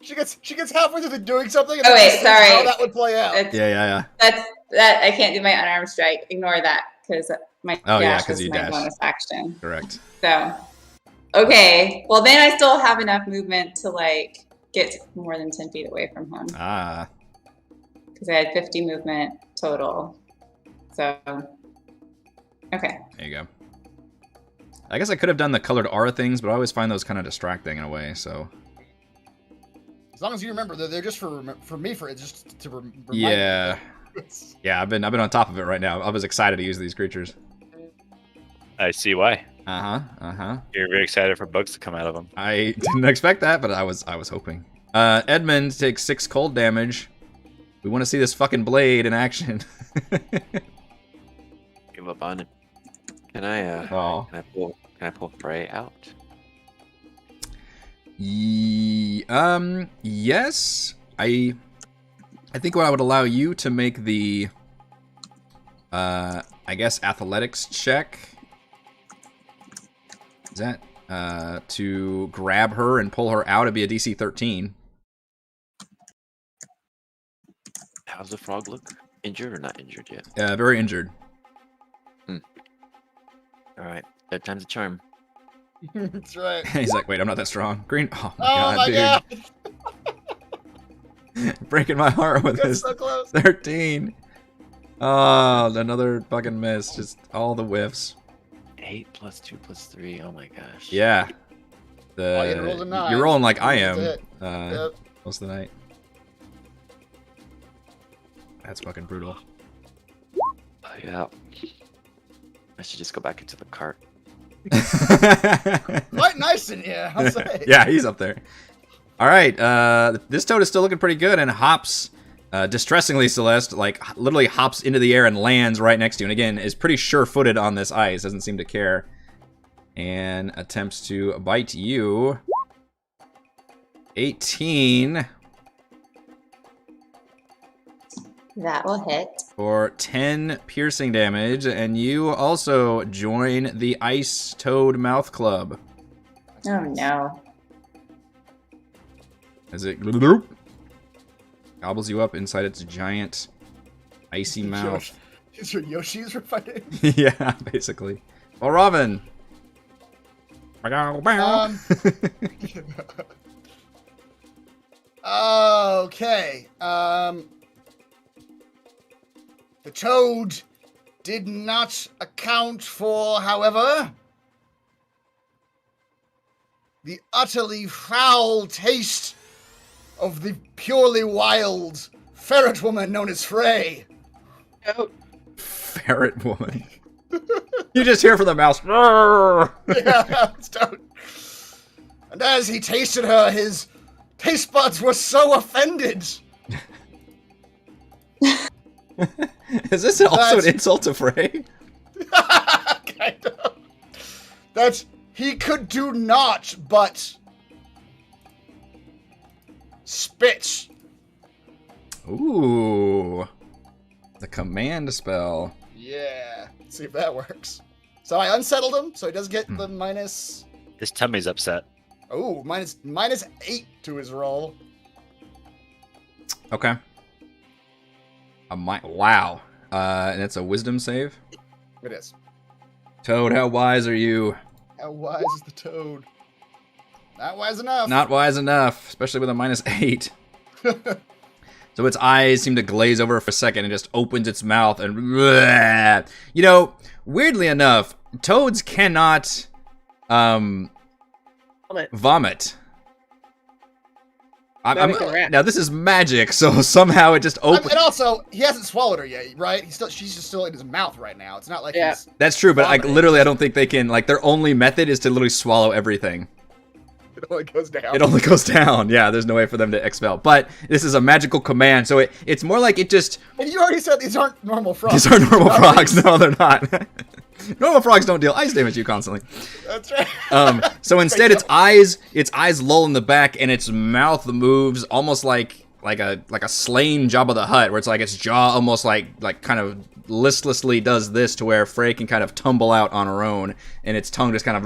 She gets halfway through doing something. And Oh, then wait, she sees sorry. How that would play out. It's, yeah. that I can't do my unarmed strike. Ignore that because my Oh, yeah, dash 'cause was you my dash. bonus action. Correct. So, okay. Well, then I still have enough movement to like get more than 10 feet away from him Ah. because I had 50 movement total. So, okay. There you go. I guess I could have done the colored aura things, but I always find those kind of distracting in a way. So As long as you remember, they're just for me just to remind me. yeah, yeah. I've been on top of it right now. I was excited to use these creatures. I see why. You're very excited for bugs to come out of them. I didn't expect that, but I was hoping. Edmund takes 6 cold damage. We want to see this fucking blade in action. a bun. Can I Oh. can I pull Frey out? Yes. I think what I would allow you to make the I guess athletics check. Is that to grab her and pull her out? It'd be a DC 13. How's the frog look? Injured or not injured yet? Very injured. All right, third time's a charm. That's right. He's like, wait, I'm not that strong. Green. Oh my Oh god, my dude. god! Breaking my heart with That's this. so close. 13. Oh, another fucking miss. Just all the whiffs. 8 plus 2 plus 3. Oh my gosh. Yeah. Oh, you rolled a 9. You're rolling like I That's am it. Yep. most of the night. That's fucking brutal. Oh, yeah. I should just go back into the cart. Quite nice in here, I'll say. Yeah, he's up there. All right, this toad is still looking pretty good and hops, distressingly, Celeste, like literally hops into the air and lands right next to you. And again, is pretty sure-footed on this ice, doesn't seem to care. And attempts to bite you. 18 That will hit. for 10 piercing damage. And you also join the Ice Toad Mouth Club. Oh no. As it gobbles you up inside its giant icy mouth. These are Yoshi's we're fighting. Yeah, basically. Well, Robin. Okay. The toad did not account for, however, the utterly foul taste of the purely wild ferret woman known as Frey. Oh, Ferret woman. You just hear from the mouse. Yeah, it's toad. And as he tasted her, his taste buds were so offended. Is this also That's- an insult to Frey? Kind of. That he could do not but spit. Ooh. The command spell. Yeah. Let's see if that works. So I unsettled him, so he does get the minus. His tummy's upset. Oh, minus 8 to his roll. Okay. Wow. And it's a wisdom save. It is. Toad, how wise are you? How wise is the toad? Not wise enough. Not wise enough, especially with a minus 8. So its eyes seem to glaze over for a second and just opens its mouth and... You know, weirdly enough, toads cannot vomit. Now this is magic, so somehow it just opens. And also, he hasn't swallowed her yet, right? She's just still in his mouth right now. It's not like he's... That's true, but like vomiting. literally, I don't think they can. Like their only method is to literally swallow everything. It only goes down. It only goes down. Yeah, there's no way for them to expel. But this is a magical command, so it's more like it just. And you already said these aren't normal frogs. These are normal frogs. No, they're not. Normal frogs don't deal ice damage to you constantly. That's right. So instead, its eyes lull in the back, and its mouth moves almost like a slain Jabba the Hutt, where it's like its jaw almost like kind of listlessly does this to where Frey can kind of tumble out on her own, and its tongue just kind of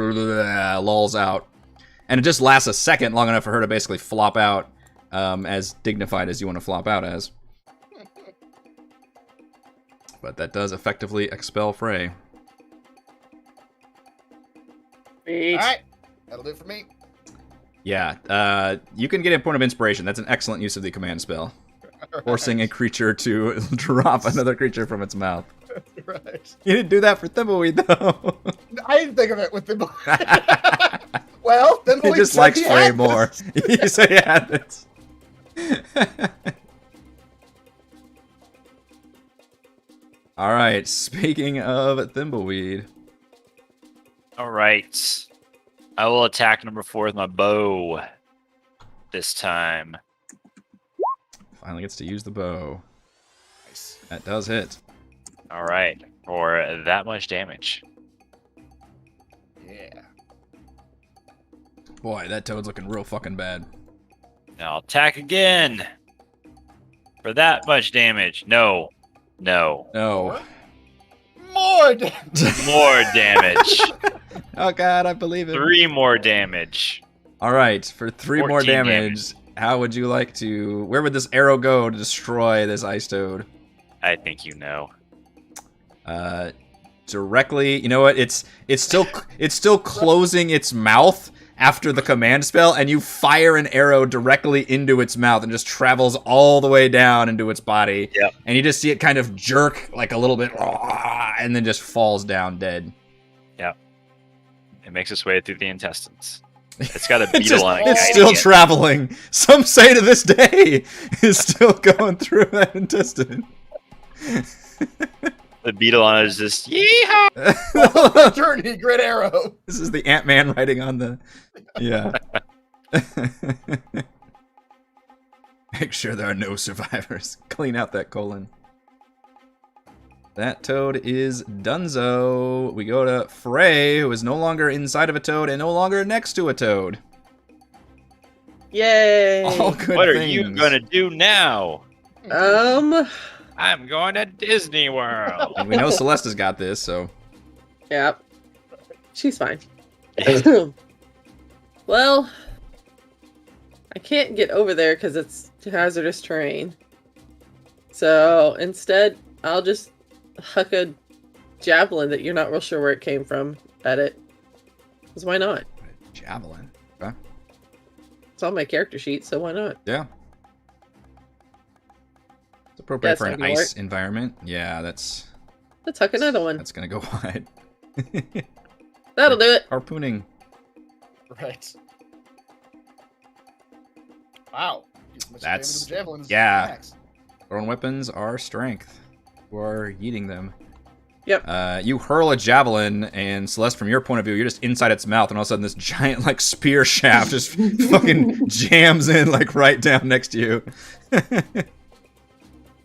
lolls out, and it just lasts a second, long enough for her to basically flop out, as dignified as you want to flop out as. But that does effectively expel Frey. Alright. That'll do it for me. Yeah, you can get a point of inspiration. That's an excellent use of the command spell. Forcing a creature to drop another creature from its mouth. Right. You didn't do that for Thimbleweed, though. I didn't think of it with the... Well, then He just likes Frey more. You say he had this. Alright, speaking of Thimbleweed. All right. I will attack number 4 with my bow this time. Finally gets to use the bow. Nice. That does hit. All right. for that much damage. Yeah. Boy, that toad's looking real fucking bad. Now attack again for that much damage. No. No. More damage. More damage. Oh god, I believe it. 3 more damage. All right, for 3 more 14 damage, how would you like to? Where would this arrow go to destroy this ice toad? I think you know. Directly. You know what? It's still closing its mouth after the command spell, and you fire an arrow directly into its mouth and just travels all the way down into its body. Yep. And you just see it kind of jerk like a little bit, and then just falls down dead. Yep. It makes its way through the intestines. It's got a It's, beetle on it. it's guiding still it. traveling. Some say to this day, it's still going through that intestine. The beetle on it is just yeehaw. Journey, grid arrow. This is the Ant-Man writing on the... Yeah. Make sure there are no survivors. Clean out that colon. That toad is donezo. We go to Frey, who is no longer inside of a toad and no longer next to a toad. Yay! All good What are things. you gonna do now? I'm going to Disney World. And we know Celeste has got this, so... Yep. She's fine. Well, I can't get over there because it's hazardous terrain. So instead, I'll just huck a javelin that you're not real sure where it came from at it. Because why not? Javelin. Okay. It's on my character sheet, so why not? Yeah. It's appropriate That's for not an gonna ice work. environment. Yeah, that's Let's huck another one. that's gonna go wide. That'll do it. Harpooning. Right. Wow. As much That's- damage as the javelin is yeah. max. Thrown weapons are strength. You are yeeting them. Yep. You hurl a javelin, and Celeste, from your point of view, you're just inside its mouth, and all of a sudden this giant, like, spear shaft just fucking jams in, like, right down next to you.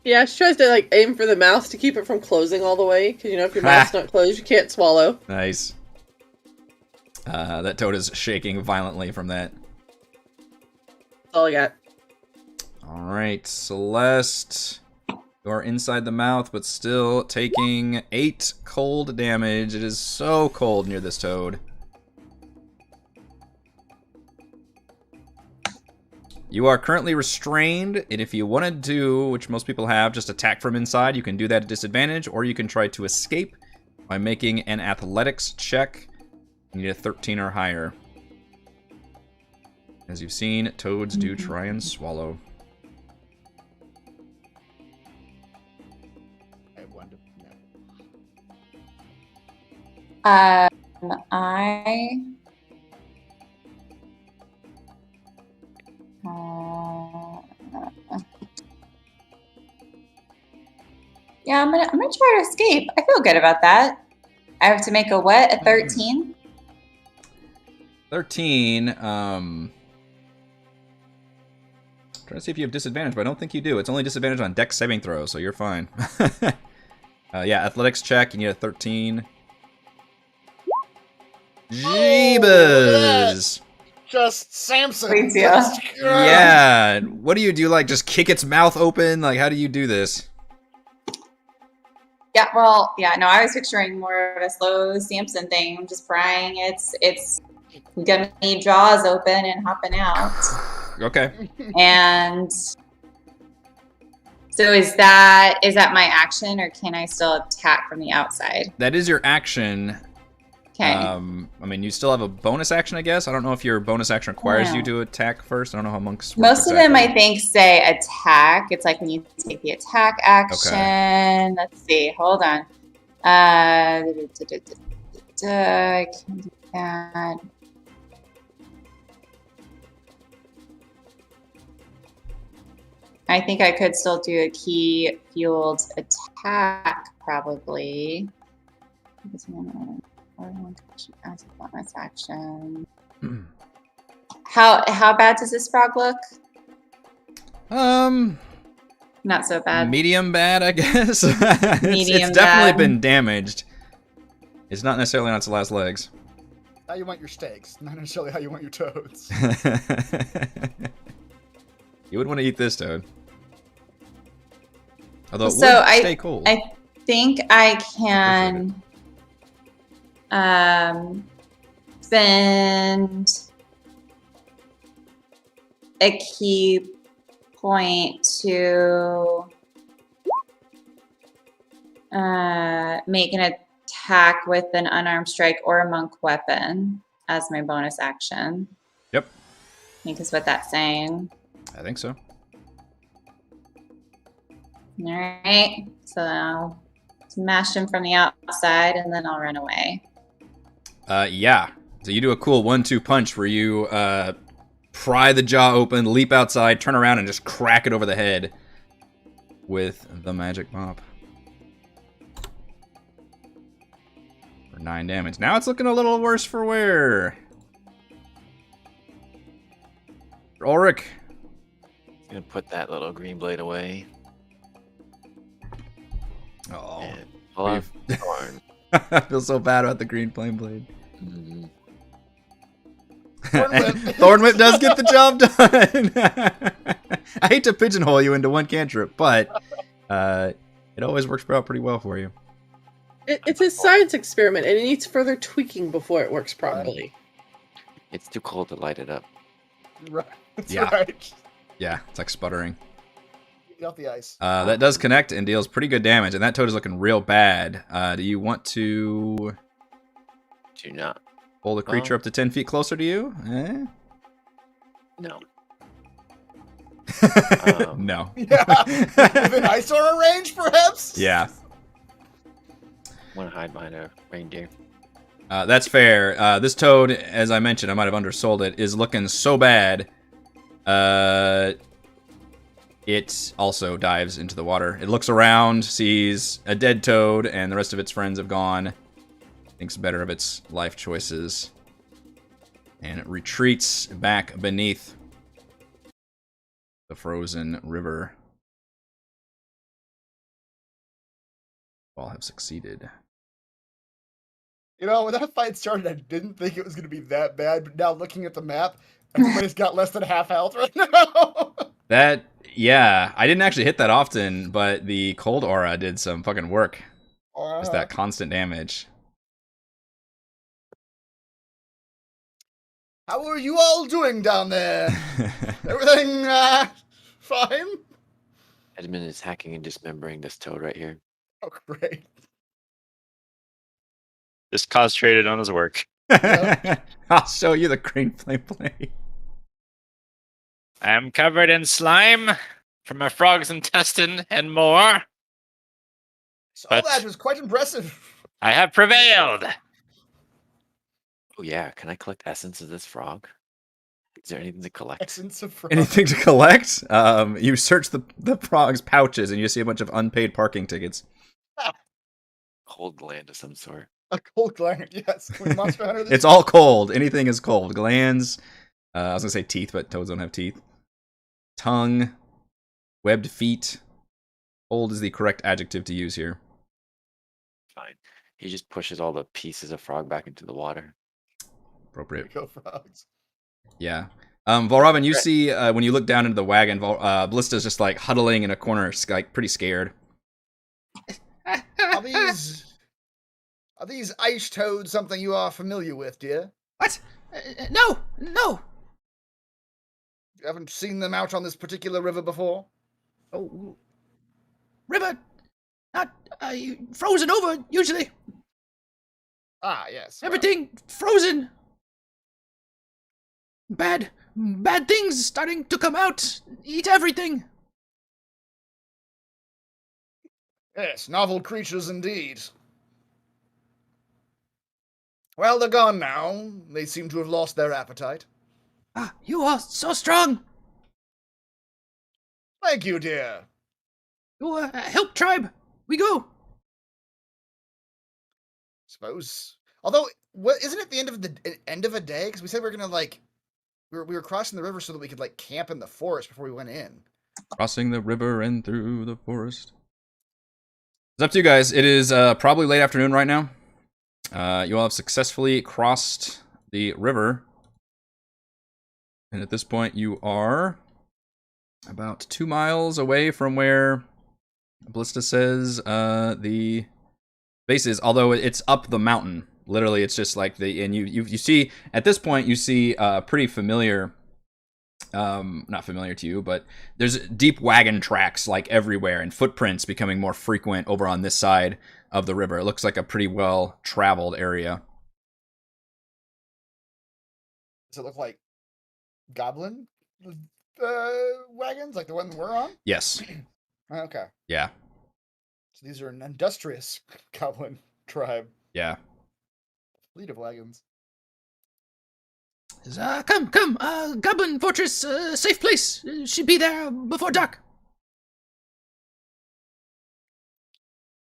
Yeah, she tries to like aim for the mouth to keep it from closing all the way. Because you know, if your mouth's not closed, you can't swallow. Nice. That toad is shaking violently from that. That's all I got. All right, Celeste. You are inside the mouth, but still taking 8 cold damage. It is so cold near this toad. You are currently restrained, and if you wanted to, which most people have, just attack from inside, you can do that at disadvantage, or you can try to escape by making an athletics check. You need a 13 or higher. As you've seen, toads do try and swallow. I wonder. No. Yeah, I'm gonna try to escape. I feel good about that. I have to make a what? A 13? 13, trying to see if you have disadvantage, but I don't think you do. It's only disadvantage on dex saving throws, so you're fine. Yeah, athletics check, you need a 13. Jeebus! Just Samson. Please, yeah. Just- Yeah, what do? You like just kick its mouth open? Like, how do you do this? Yeah, well, yeah, no, I was picturing more of a slow Samson thing. I'm just prying it's gonna need jaws open and hopping out. Okay. And so is that my action, or can I still attack from the outside? That is your action. Okay. I mean, you still have a bonus action, I guess. I don't know if your bonus action requires Yeah. you to attack first. I don't know how monks work Most of them, I exactly. think, say attack. It's like when you take the attack action. Let's see. Hold on. I can do that. I think I could still do a key fueled attack, probably. Bonus action. How bad does this frog look? Not so bad. medium bad, I guess. It's Medium definitely bad. been damaged. It's not necessarily on its last legs. How you want your steaks, not necessarily how you want your toads. You would want to eat this toad. Although it So would I- stay cold. I think I can spend a key point to make an attack with an unarmed strike or a monk weapon as my bonus action. Yep. I think is what that's saying. I think so. All right. So I'll smash him from the outside and then I'll run away. Yeah. So you do a cool 1-2 punch where you pry the jaw open, leap outside, turn around, and just crack it over the head with the magic mop. For 9 damage. Now it's looking a little worse for wear. Ulrich. Gonna put that little green blade away. Oh. And pull out Thorn. I feel so bad about the green flame blade. Mhm. Thorn Whip. Thorn Whip does get the job done. I hate to pigeonhole you into one cantrip, but it always works out pretty well for you. It's a science experiment, and it needs further tweaking before it works properly. It's too cold to light it up. Right. That's Yeah. right. Yeah, it's like sputtering. Get off the ice. That does connect and deals pretty good damage, and that toad is looking real bad. Do you want to Do not. pull the creature up to 10 feet closer to you? Eh? No. No. Yeah. Within ice aura range, perhaps? Yeah. Want to hide behind a reindeer. That's fair. This toad, as I mentioned, I might have undersold it, is looking so bad. It also dives into the water. It looks around, sees a dead toad, and the rest of its friends have gone. Thinks better of its life choices. And it retreats back beneath the frozen river. All have succeeded. You know, when that fight started, I didn't think it was going to be that bad, but now looking at the map, everybody's got less than half health right now. That, yeah, I didn't actually hit that often, but the cold aura did some fucking work. Just that constant damage. How are you all doing down there? Everything fine? Edmund is hacking and dismembering this toad right here. Oh, great. Just concentrated on his work. I'll show you the green flame blade. I am covered in slime from a frog's intestine and more. So But- that was quite impressive. I have prevailed. Oh yeah, can I collect essence of this frog? Is there anything to collect? Essence of frog. Anything to collect? You search the frog's pouches and you see a bunch of unpaid parking tickets. Cold gland of some sort. A cold gland, yes. When Monster Hunter this It's all cold. Anything is cold. Glands. I was gonna say teeth, but toads don't have teeth. Tongue. Webbed feet. Cold is the correct adjective to use here. Fine. He just pushes all the pieces of frog back into the water. Appropriate. go frogs. Yeah. Valravn, you see when you look down into the wagon, Ballista's just like huddling in a corner, like pretty scared. Are these ice toads something you are familiar with, dear? What? No. You haven't seen them out on this particular river before? Oh, river, not frozen over usually. Ah, yes. Everything frozen. Bad things starting to come out. Eat everything. Yes, novel creatures indeed. Well, they're gone now. They seem to have lost their appetite. Ah, you are so strong. Thank you, dear. You help tribe. We go. Suppose. Although, isn't it the end of a day? Because we said we were gonna we were crossing the river so that we could camp in the forest before we went in. Crossing the river and through the forest. It's up to you guys. It is probably late afternoon right now. You all have successfully crossed the river. And at this point, you are about 2 miles away from where Ballista says the base is, although it's up the mountain. Literally, it's just like and you see, at this point, you see pretty familiar, not familiar to you, but there's deep wagon tracks like everywhere and footprints becoming more frequent over on this side of the river. It looks like a pretty well-traveled area. Does it look like goblin wagons, like the one we're on? Yes. Okay. Yeah. So these are an industrious goblin tribe. Yeah. Fleet of wagons. Come, Goblin Fortress, safe place. Should be there before dark.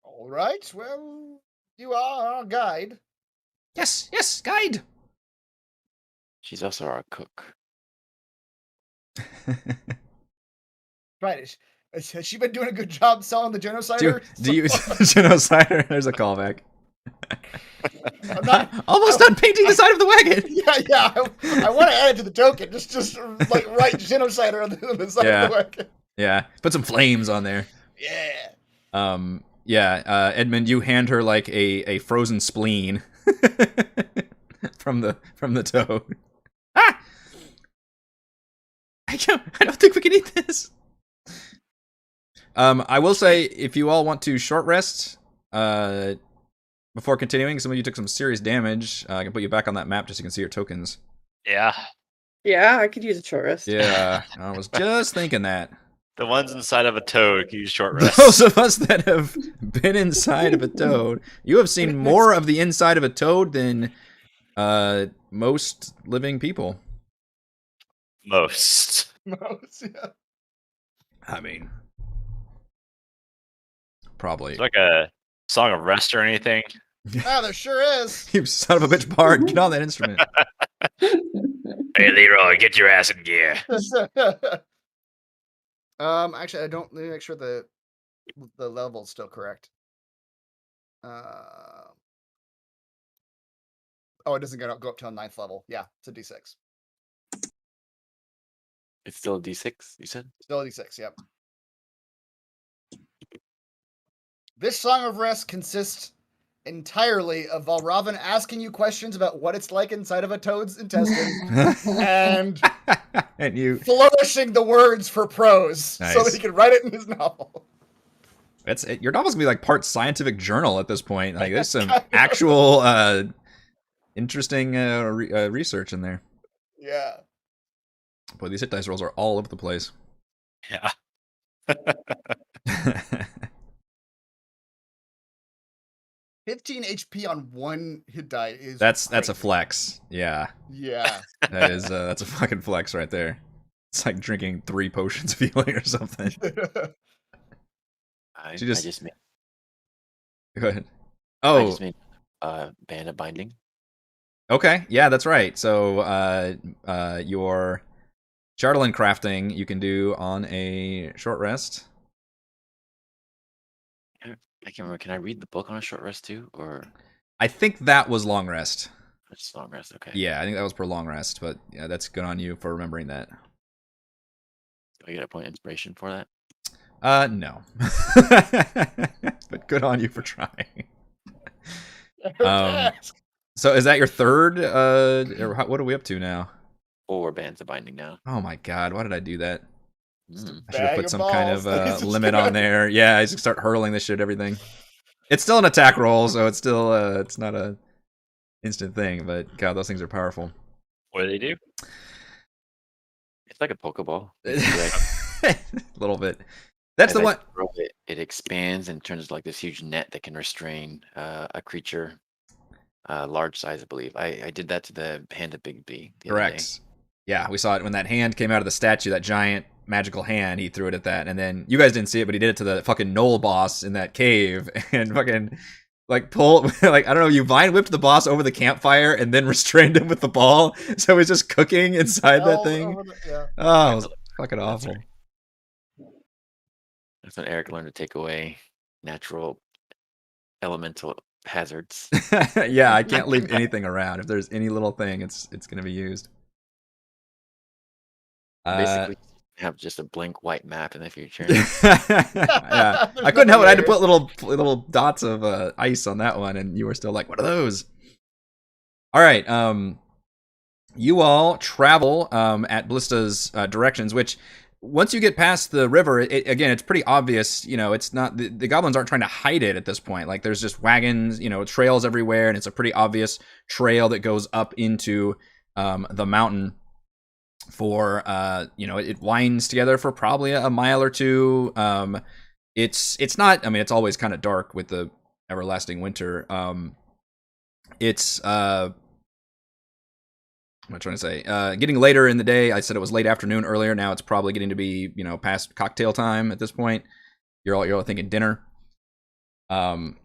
All right. Well, you are our guide. Yes, guide. She's also our cook. Right. Has she been doing a good job selling the genocider? Do you genocider? There's a callback. I'm not Almost done painting the side of the wagon. Yeah. I want to add it to the token. Just like write genocider on the side of the wagon. Yeah. Put some flames on there. Yeah. Edmund, you hand her like a frozen spleen from the toad. Ah! I don't think we can eat this. I will say, if you all want to short rest, before continuing, some of you took some serious damage. I can put you back on that map just so you can see your tokens. Yeah. Yeah, I could use a short rest. Yeah, I was just thinking that. The ones inside of a toad can use short rest. Those of us that have been inside of a toad, you have seen more of the inside of a toad than most living people. Most. Yeah. I mean, probably. It's like a song of rest or anything. Ah, there sure is. You son of a bitch, Bard, get on that instrument. Hey, Leroy, get your ass in gear. Actually, I don't. Let me make sure the level's still correct. Oh, it doesn't go up till 9th level. Yeah, it's a D6. It's still a D6, you said? Still a D6. Yep. This Song of Rest consists entirely of Valravn asking you questions about what it's like inside of a toad's intestine and you flourishing the words for prose so that Nice. he can write it in his novel. That's it. Your novel's gonna be like part scientific journal at this point. Like there's some actual interesting research in there. Yeah. Boy, these hit dice rolls are all over the place. Yeah. 15 HP on one hit die is That's a crazy. flex. Yeah, Yeah. that is that's a fucking flex right there. It's like drinking 3 potions of healing or something. I She just- just made, Go ahead. I Oh, just made Bandit Binding. okay. Yeah, that's right. So your Chardalyn crafting you can do on a short rest. I can't remember. Can I read the book on a short rest too? Or I think that was long rest. it's long rest? Okay. Yeah, I think that was per long rest, but yeah, that's good on you for remembering that. Do I get a point of inspiration for that? No. But good on you for trying. So is that your third? Or what are we up to now? Or Bands of Binding now. Oh my god, why did I do that? Mm. I should have Bag put of some kind of balls. limit on there. Yeah, I just start hurling this shit at everything. It's still an attack roll, so it's still it's not a instant thing, but god, those things are powerful. What do they do? It's like a Pokeball. A little bit. That's As the I one. throw it, it expands and turns into like this huge net that can restrain a creature large size, I believe. I did that to the hand of Big B. the other day. Correct. Yeah, we saw it when that hand came out of the statue, that giant magical hand, he threw it at that. And then you guys didn't see it, but he did it to the fucking Knoll boss in that cave and fucking like pull like I don't know, you vine whipped the boss over the campfire and then restrained him with the ball. So he's just cooking inside that thing. Yeah. Oh, it was fucking awful. That's when Eric learned to take away natural elemental hazards. Yeah, I can't leave anything around. If there's any little thing, it's gonna be used. Basically, have just a blank white map in the future. Yeah, I couldn't help it. I had to put little dots of ice on that one, and you were still like, "What are those?" All right, you all travel at Ballista's directions, which once you get past the river, again, it's pretty obvious. You know, it's not the goblins aren't trying to hide it at this point. Like, there's just wagons, you know, trails everywhere, and it's a pretty obvious trail that goes up into the mountain. For you know, it winds together for probably a mile or two. It's not. I mean, it's always kind of dark with the everlasting winter. It's what am I trying to say? Getting later in the day. I said it was late afternoon earlier. Now it's probably getting to be, you know, past cocktail time at this point. You're all thinking dinner. What are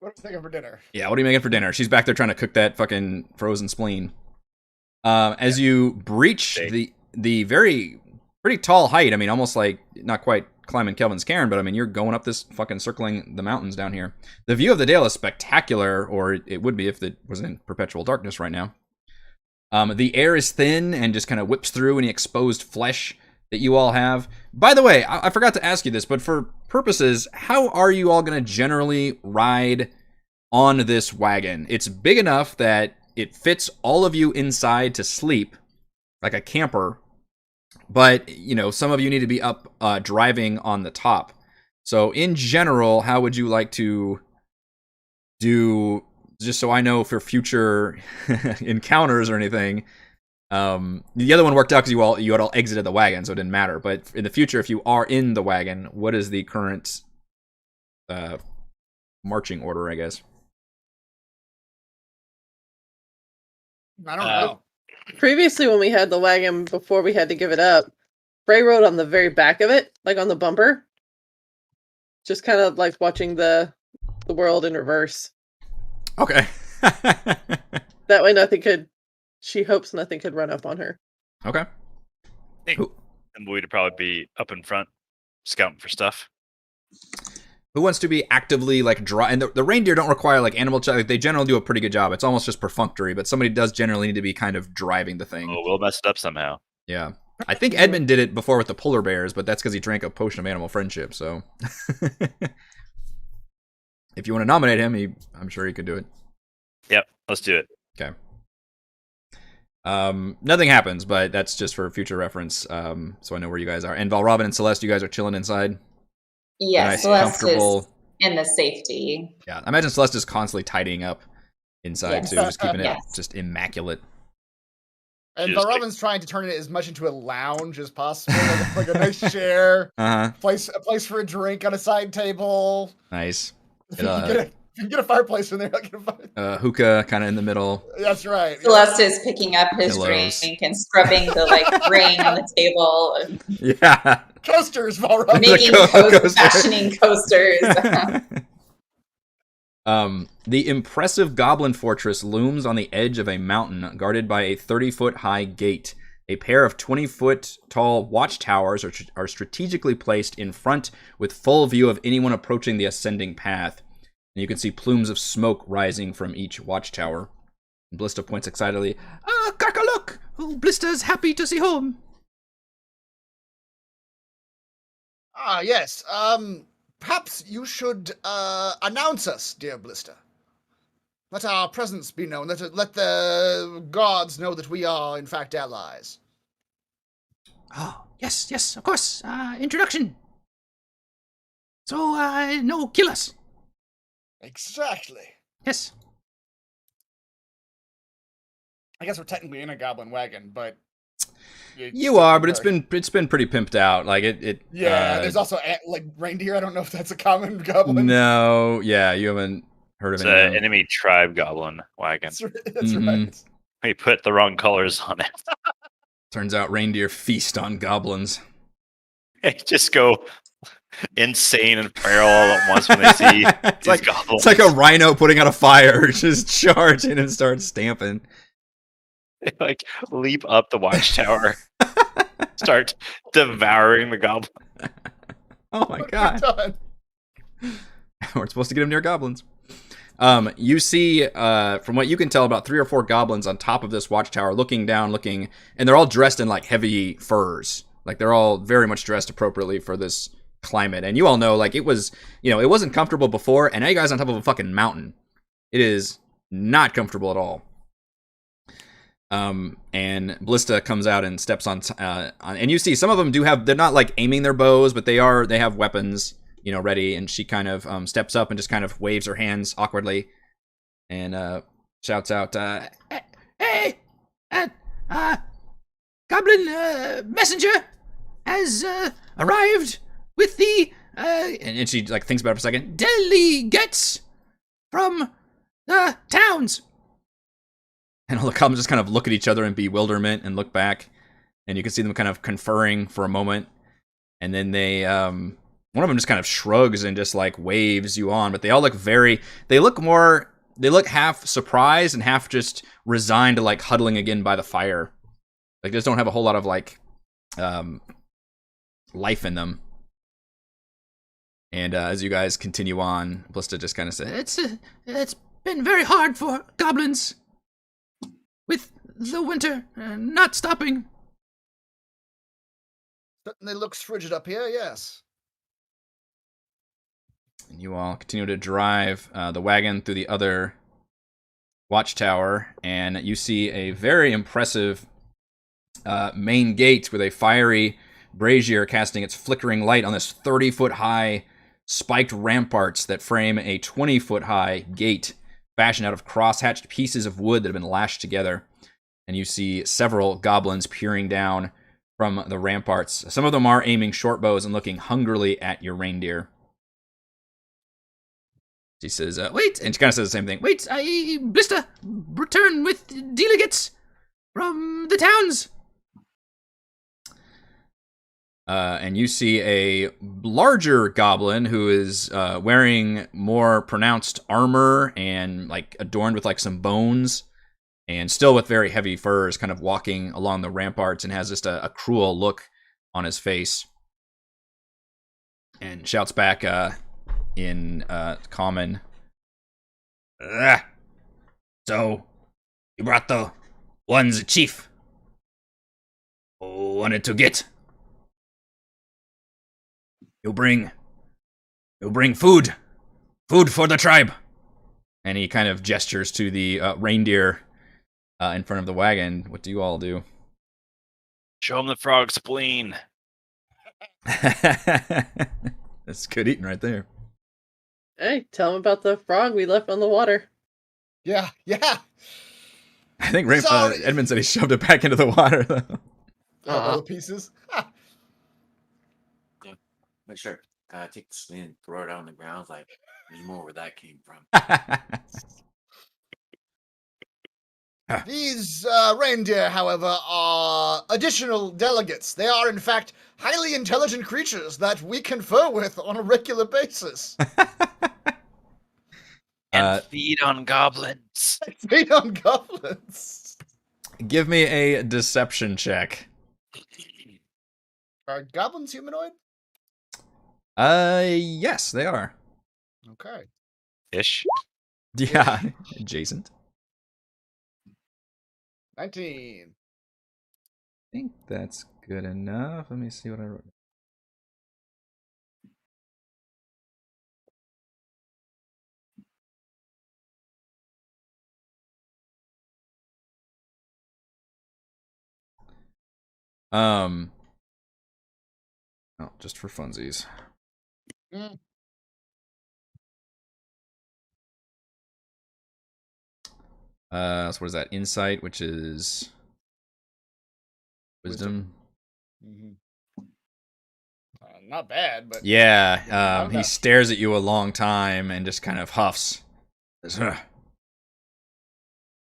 you thinking for dinner? Yeah, what are you making for dinner? She's back there trying to cook that fucking frozen spleen. As you breach the very pretty tall height, I mean, almost like not quite climbing Kelvin's Cairn, but I mean, you're going up this fucking circling the mountains down here. The view of the dale is spectacular, or it would be if it was in perpetual darkness right now. The air is thin and just kind of whips through any exposed flesh that you all have. By the way, I forgot to ask you this, but for purposes, how are you all going to generally ride on this wagon? It's big enough that it fits all of you inside to sleep, like a camper. But, you know, some of you need to be up driving on the top. So, in general, how would you like to do, just so I know for future encounters or anything? The other one worked out because you had all exited the wagon, so it didn't matter. But in the future, if you are in the wagon, what is the current marching order, I guess? I don't know. Previously, when we had the wagon before we had to give it up, Frey rode on the very back of it, like on the bumper. Just kind of like watching the world in reverse. Okay. That way she hopes nothing could run up on her. Okay. I think Thimbleweed would probably be up in front, scouting for stuff. Who wants to be actively like and the reindeer don't require like animal check. Like, they generally do a pretty good job. It's almost just perfunctory, but somebody does generally need to be kind of driving the thing. Oh, we'll mess it up somehow. Yeah. I think Edmund did it before with the polar bears, but that's because he drank a potion of animal friendship. So if you want to nominate him, I'm sure he could do it. Yep, let's do it. Okay. Nothing happens, but that's just for future reference. So I know where you guys are. And Valravn and Celeste, you guys are chilling inside. Yes, Nice, Celeste comfortable. is in the safety. Yeah, I imagine Celeste is constantly tidying up inside Yes. too, just keeping it Yes. just immaculate. And Just Valravn's trying to turn it as much into a lounge as possible, like a nice chair, Uh huh. a place for a drink on a side table. Nice. If you can get a fireplace in there, I can find. Hookah kind of in the middle. That's right. Celeste is picking up his Pillows. drink and scrubbing the like rain on the table and Yeah. Coasters, Valravn. making coaster. fashioning coasters. The impressive goblin fortress looms on the edge of a mountain guarded by a 30-foot high gate. A pair of 20-foot tall watchtowers are strategically placed in front with full view of anyone approaching the ascending path. And you can see plumes of smoke rising from each watchtower. Ballista points excitedly. Look! Oh, Ballista's happy to see home. Ah, yes. Perhaps you should announce us, dear Ballista. Let our presence be known. Let the gods know that we are, in fact, allies. Oh, yes, of course. Introduction. So, no, kill us. Exactly. Yes. I guess we're technically in a goblin wagon, but You are, but it's been pretty pimped out. Like it. Yeah, there's also like reindeer. I don't know if that's a common goblin. No, yeah, you haven't heard of It's it. an enemy tribe goblin wagon. That's Mhm. right. We put the wrong colors on it. Turns out reindeer feast on goblins. They just go insane and feral all at once when they see it's these like goblins. it's like a rhino putting out a fire, just charge in and start stamping. They like leap up the watchtower, start devouring the goblin. Oh my What god. have we done? We're supposed to get him near goblins. You see, from what you can tell, about 3 or 4 goblins on top of this watchtower, looking down, and they're all dressed in like heavy furs. Like they're all very much dressed appropriately for this climate. And you all know, like it was, it wasn't comfortable before, and now you guys on top of a fucking mountain. It is not comfortable at all. And Ballista comes out and steps on, and you see some of them they're not like aiming their bows, but they have weapons, ready. And she kind of steps up and just kind of waves her hands awkwardly, and shouts out, "Hey, Goblin messenger has arrived with the and she like thinks about it for a second. Delegates from the towns." And all the goblins just kind of look at each other in bewilderment and look back, and you can see them kind of conferring for a moment, and then they one of them just kind of shrugs and just like waves you on. But they all look they look half surprised and half just resigned to like huddling again by the fire. Like, just don't have a whole lot of like life in them. And as you guys continue on, Ballista just kind of says, "It's been very hard for goblins with the winter not stopping." Certainly looks frigid up here, yes. And you all continue to drive the wagon through the other watchtower, and you see a very impressive main gate with a fiery brazier casting its flickering light on this 30-foot high spiked ramparts that frame a 20-foot high gate fashioned out of cross-hatched pieces of wood that have been lashed together. And you see several goblins peering down from the ramparts. Some of them are aiming short bows and looking hungrily at your reindeer. She says, "Wait," and she kind of says the same thing. "Wait, Ballista, return with delegates from the towns." And you see a larger goblin who is wearing more pronounced armor and like adorned with like some bones, and still with very heavy furs, kind of walking along the ramparts, and has just a cruel look on his face, and shouts back in common, "So you brought the ones chief wanted to get. You'll bring food for the tribe." And he kind of gestures to the reindeer in front of the wagon. What do you all do? Show him the frog spleen. That's good eating right there. Hey, tell him about the frog we left on the water. Yeah. I think Sorry. Edmund said he shoved it back into the water, though. All the pieces. Make sure. Take the spleen and throw it out on the ground. Like, there's more where that came from. These reindeer, however, are additional delegates. They are, in fact, highly intelligent creatures that we confer with on a regular basis. And feed on goblins. Feed on goblins. Give me a deception check. Are goblins humanoid? Yes, they are. Okay. Ish. Yeah, adjacent. 19. I think that's good enough. Let me see what I wrote. Oh, just for funsies. Mm. So what is that? Insight, which is wisdom. Mm-hmm. Not bad, but Yeah, he enough. stares at you a long time and just kind of huffs. Says,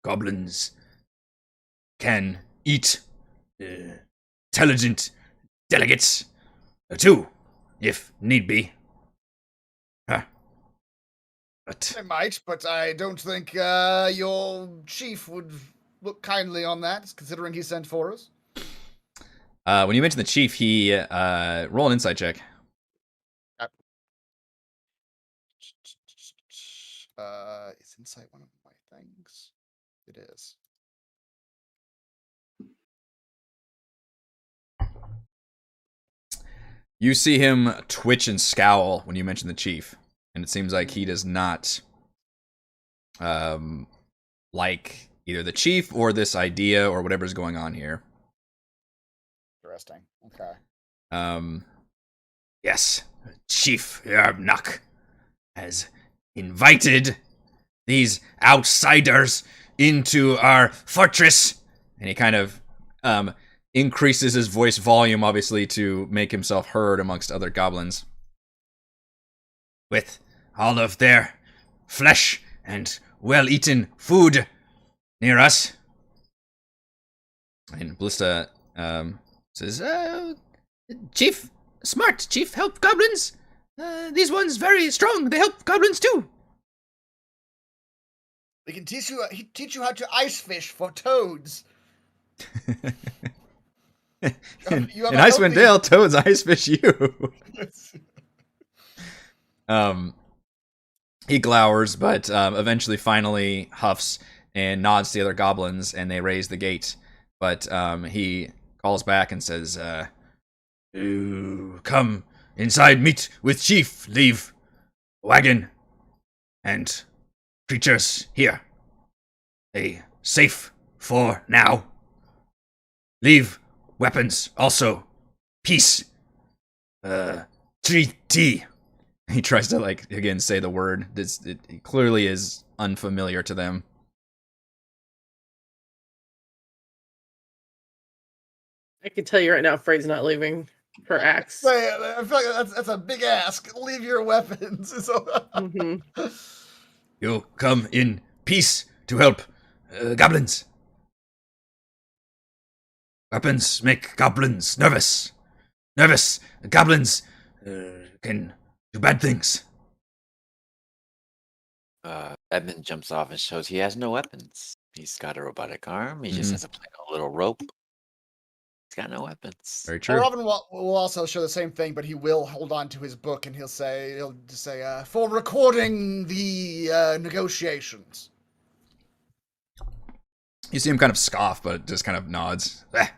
"Goblins can eat intelligent delegates too, if need be. But they might, but I don't think your chief would look kindly on that, considering he sent for us. when you mention the chief, he roll an insight check. Is insight one of my things? It is. You see him twitch and scowl when you mention the chief, and it seems like he does not like either the chief or this idea or whatever's going on here. Interesting. Okay. Yes, Chief Yarbnock has invited these outsiders into our fortress, and he kind of increases his voice volume, obviously, to make himself heard amongst other goblins. With all of their flesh and well-eaten food near us. And Ballista says, Chief, smart, Chief, help goblins. These ones very strong. They help goblins too. We can teach you how to ice fish for toads. In You have in a Icewind healthy- Dale, toads ice fish you. He glowers, but eventually finally huffs and nods to the other goblins, and they raise the gate. But he calls back and says, come inside, meet with Chief, leave wagon and creatures here. They safe for now. Leave weapons also. Peace. Treaty. He tries to, like, again, say the word. It clearly is unfamiliar to them. I can tell you right now, Frey's not leaving her axe. I feel like that's a big ask. Leave your weapons. Mhm. You come in peace to help goblins. Weapons make goblins nervous. Nervous goblins can do bad things. Edmund jumps off and shows he has no weapons. He's got a robotic arm. He just Mhm. has a plain old little rope. He's got no weapons. Very true. Robin will also show the same thing, but he will hold on to his book and he'll just say, for recording the negotiations. You see him kind of scoff, but just kind of nods. Eh.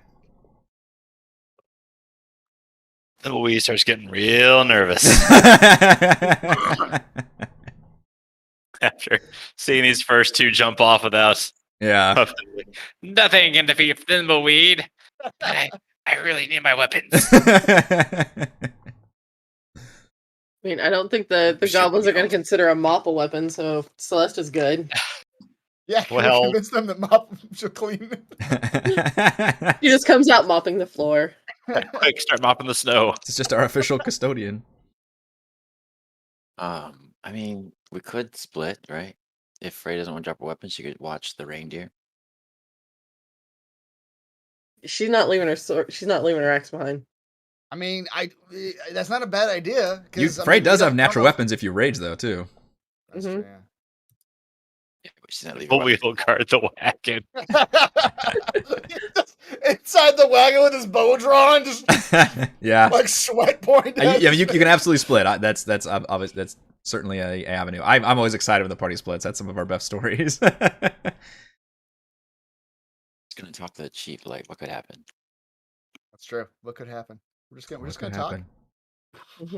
Louise starts getting real nervous after seeing these first two jump off without Yeah. nothing can defeat Thimbleweed. But I really need my weapons. I mean, I don't think the Shit, goblins are we going to don't. consider a mop a weapon, so Celeste is good. Yeah, can Well- we convince them that mop should clean it? She just comes out mopping the floor. Quick, start mopping the snow. It's just our official custodian. I mean, we could split, right? If Frey doesn't want to drop a weapon, she could watch the reindeer. She's not leaving her sword. She's not leaving her axe behind. I mean, that's not a bad idea. Frey does have natural weapons if you rage, though, too. That's Mhm. true, Yeah, but she's not leaving. But weapons. we will guard the wagon. yeah. Inside the wagon with his bow drawn, just Yeah. like sweat pouring down. Yeah, you can absolutely split. That's obvious. That's certainly a avenue. I'm always excited when the party splits. That's some of our best stories. Just gonna talk to the chief. Like, what could happen? That's true. What could happen? We're just What gonna could talk. happen? Mm-hmm.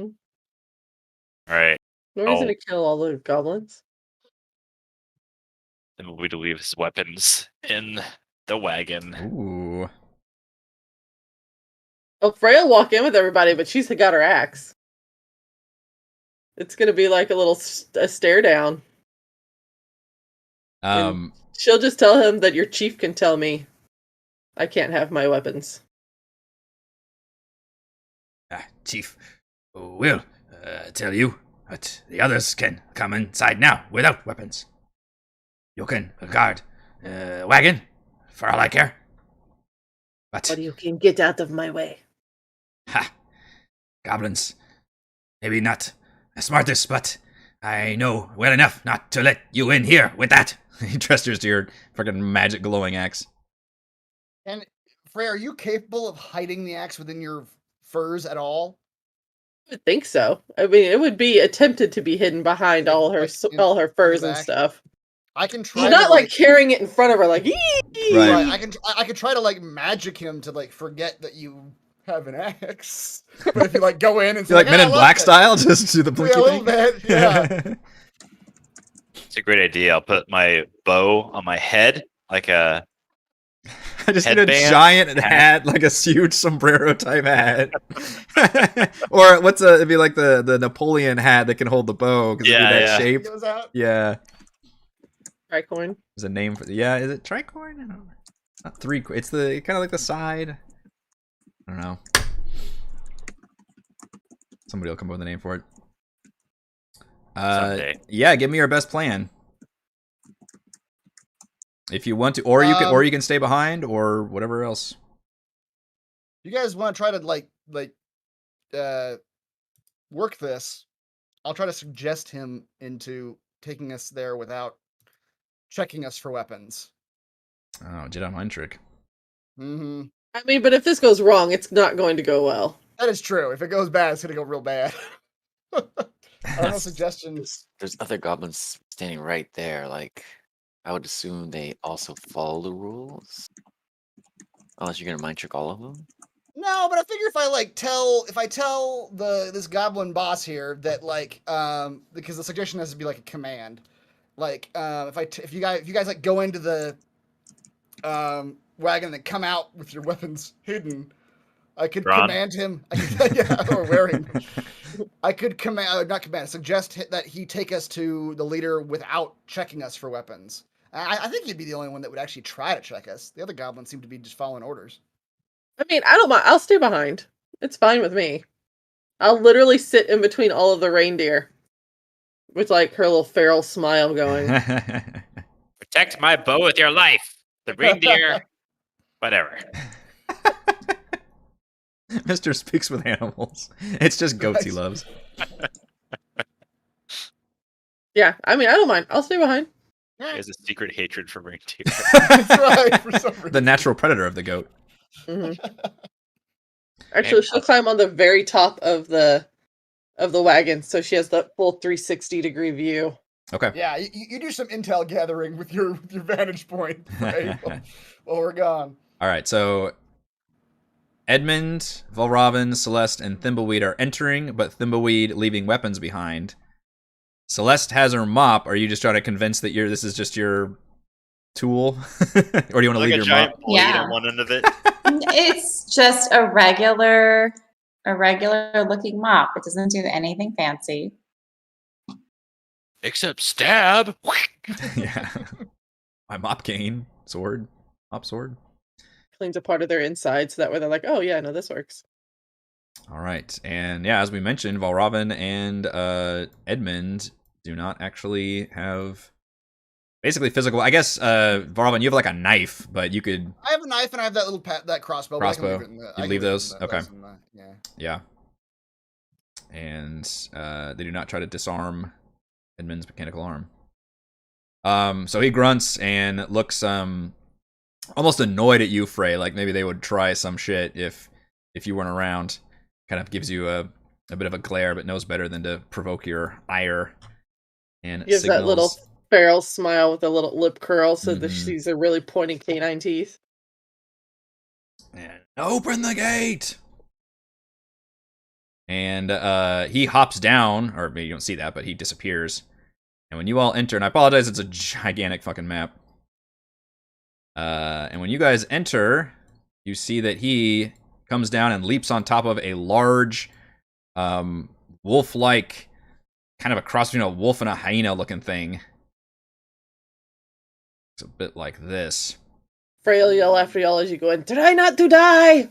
All right. No reason Oh. to kill all the goblins. Thimbleweed will leave his weapons in the wagon. Ooh. Oh, Frey will walk in with everybody, but she's got her axe. It's gonna be like a little a stare down. She'll just tell him that your chief can tell me I can't have my weapons. Chief will tell you that the others can come inside now without weapons. You can guard wagon for all I care. But But you can get out of my way. ha, goblins, maybe not the smartest, but I know well enough not to let you in here with that. He gestures to your fucking magic glowing axe. And Frey, are you capable of hiding the axe within your furs at all? would think so. I mean, it would be attempted to be hidden behind all her all her furs and back. stuff. I can try. She's not like carrying it in front of her, like. Right. Right. I can try to like magic him to like forget that you have an axe. But if you like go in and say, You like Men "Ah, in I Black love style, just do the it." blinky Yeah, a little thing? bit. Yeah. It's a great idea. I'll put my bow on my head, like a I just need a Headband. giant hat, like a huge sombrero type hat. Or it'd be like the Napoleon hat that can hold the bow because it'd be that Yeah. shape. Goes out. Yeah. Tricorn. There's a name for is it tricorn? I don't know. Not three. It's the kind of like the side. I don't know. Somebody will come up with a name for it. Someday. Yeah, give me your best plan. If you want to, or you can stay behind, or whatever else. You guys want to try to work this? I'll try to suggest him into taking us there without checking us for weapons. Oh, Jedi mind trick. Mm-hmm. I mean, but if this goes wrong, it's not going to go well. That is true. If it goes bad, it's gonna go real bad. I don't know suggestions. There's other goblins standing right there. Like, I would assume they also follow the rules. Unless you're gonna mind trick all of them. No, but I figure if I tell this goblin boss here that because the suggestion has to be like a command, if you guys like go into the wagon and come out with your weapons hidden, I could Drawn. command him. Or wearing. I could suggest that he take us to the leader without checking us for weapons. I think he'd be the only one that would actually try to check us. The other goblins seem to be just following orders. I mean, I don't mind. I'll stay behind. It's fine with me. I'll literally sit in between all of the reindeer with like her little feral smile going. Protect my bow with your life. The reindeer, whatever. Mr. speaks with animals. It's just goats he loves. Yeah, I mean, I don't mind. I'll stay behind. He has a secret hatred for reindeer. That's right. For some reason. The natural predator of the goat. Hmm. Actually, she'll climb on the very top of the wagon, so she has that full 360-degree view. Okay. Yeah, you do some intel gathering with your vantage point, right? while we're gone. All right, so Edmund, Valravn, Celeste, and Thimbleweed are entering, but Thimbleweed leaving weapons behind. Celeste has her mop. Are you just trying to convince that this is just your tool? Or do you want to Like leave a your giant mop? blade Yeah. on one end of it. It's just a regular looking mop. It doesn't do anything fancy. Except stab. Yeah. My mop cane. Sword. Mop sword. Cleans a part of their inside, so that way they're like, oh yeah, no, this works. All right. And yeah, as we mentioned, Valravn and Edmund do not actually have basically physical. I guess Valravn, you have like a knife, but you could. I have a knife and I have that little that crossbow. but I can Crossbow. leave it in the- You I can leave it in those? the- Okay. in the- yeah. Yeah. And they do not try to disarm Edmund's mechanical arm. So he grunts and looks almost annoyed at you, Frey. Like maybe they would try some shit if you weren't around. Kind of gives you a bit of a glare, but knows better than to provoke your ire. And Gives that little feral smile with a little lip curl, so that Mhm. she's a really pointy canine teeth. And open the gate. And he hops down, or maybe you don't see that, but he disappears. And when you all enter, and I apologize, it's a gigantic fucking map. And when you guys enter, you see that he comes down and leaps on top of a large, wolf-like, kind of a cross between a wolf and a hyena-looking thing. It's a bit like this. Frey will yell after y'all as you go in, try not to die!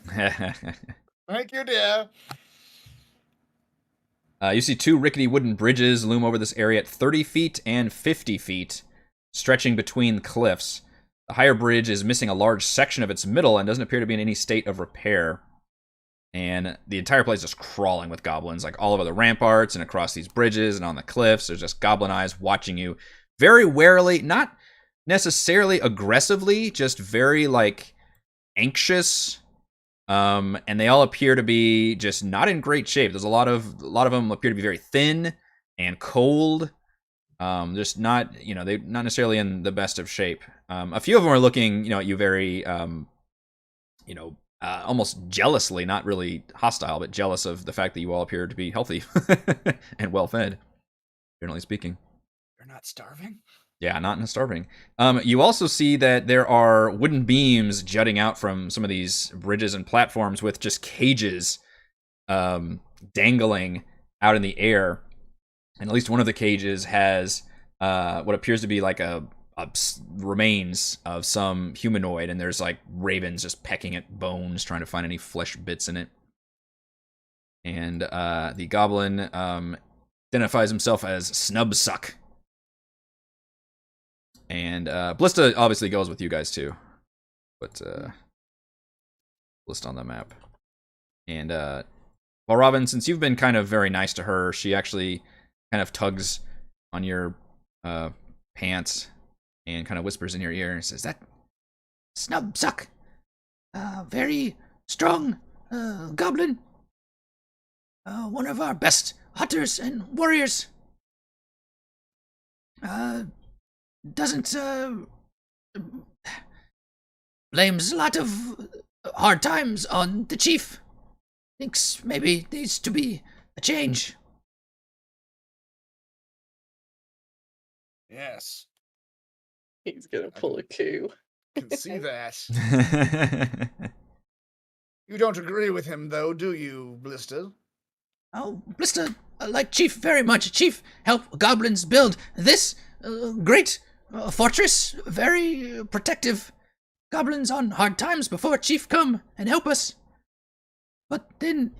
Thank you, dear. You see two rickety wooden bridges loom over this area at 30 feet and 50 feet, stretching between cliffs. The higher bridge is missing a large section of its middle and doesn't appear to be in any state of repair. And the entire place is crawling with goblins, like all over the ramparts and across these bridges and on the cliffs. There's just goblin eyes watching you very warily, not necessarily aggressively, just very, like, anxious. And they all appear to be just not in great shape. There's a lot of them appear to be very thin and cold. Just not, they're not necessarily in the best of shape. A few of them are looking, at you very, almost jealously, not really hostile, but jealous of the fact that you all appear to be healthy and well fed, generally speaking. You're not starving? Yeah, not starving. You also see that there are wooden beams jutting out from some of these bridges and platforms with just cages dangling out in the air. And at least one of the cages has what appears to be like a remains of some humanoid, and there's like ravens just pecking at bones, trying to find any flesh bits in it. And the goblin identifies himself as Snubsuck. And Blista obviously goes with you guys too. But Blista on the map. And Robin, since you've been kind of very nice to her, she actually kind of tugs on your pants and kind of whispers in your ear and says, "That Snubsuck, very strong goblin. One of our best hunters and warriors. Doesn't blames a lot of hard times on the chief. Thinks maybe needs to be a change." Yes, He's gonna pull a coup. can see that. You don't agree with him, though, do you, Blister? Oh, Blister, like Chief very much. Chief helped goblins build this great fortress, very protective. Goblins on hard times before Chief come and help us. But then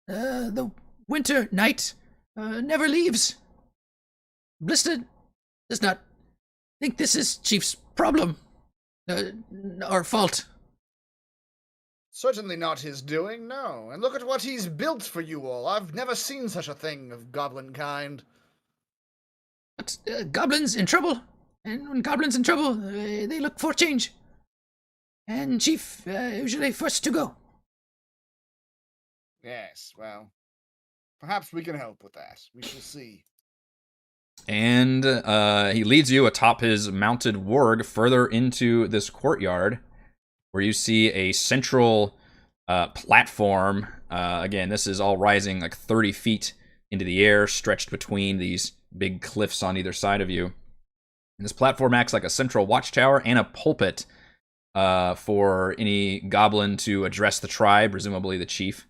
the winter night never leaves. Blister does not think this is Chief's problem or fault. Certainly not his doing, no. And look at what he's built for you all. I've never seen such a thing of goblin kind. But goblins in trouble, and when goblins in trouble, they look for change. And Chief usually first to go. Yes, well, perhaps we can help with that. We shall see. And he leads you atop his mounted warg further into this courtyard, where you see a central platform. Again, this is all rising like 30 feet into the air, stretched between these big cliffs on either side of you. And this platform acts like a central watchtower and a pulpit for any goblin to address the tribe, presumably the chief.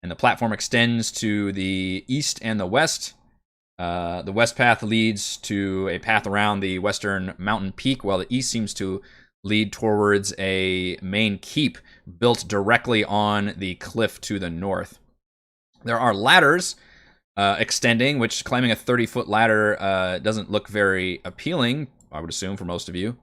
And the platform extends to the east and the west. The west path leads to a path around the western mountain peak, while the east seems to lead towards a main keep built directly on the cliff to the north. There are ladders extending, which climbing a 30-foot ladder doesn't look very appealing, I would assume, for most of you.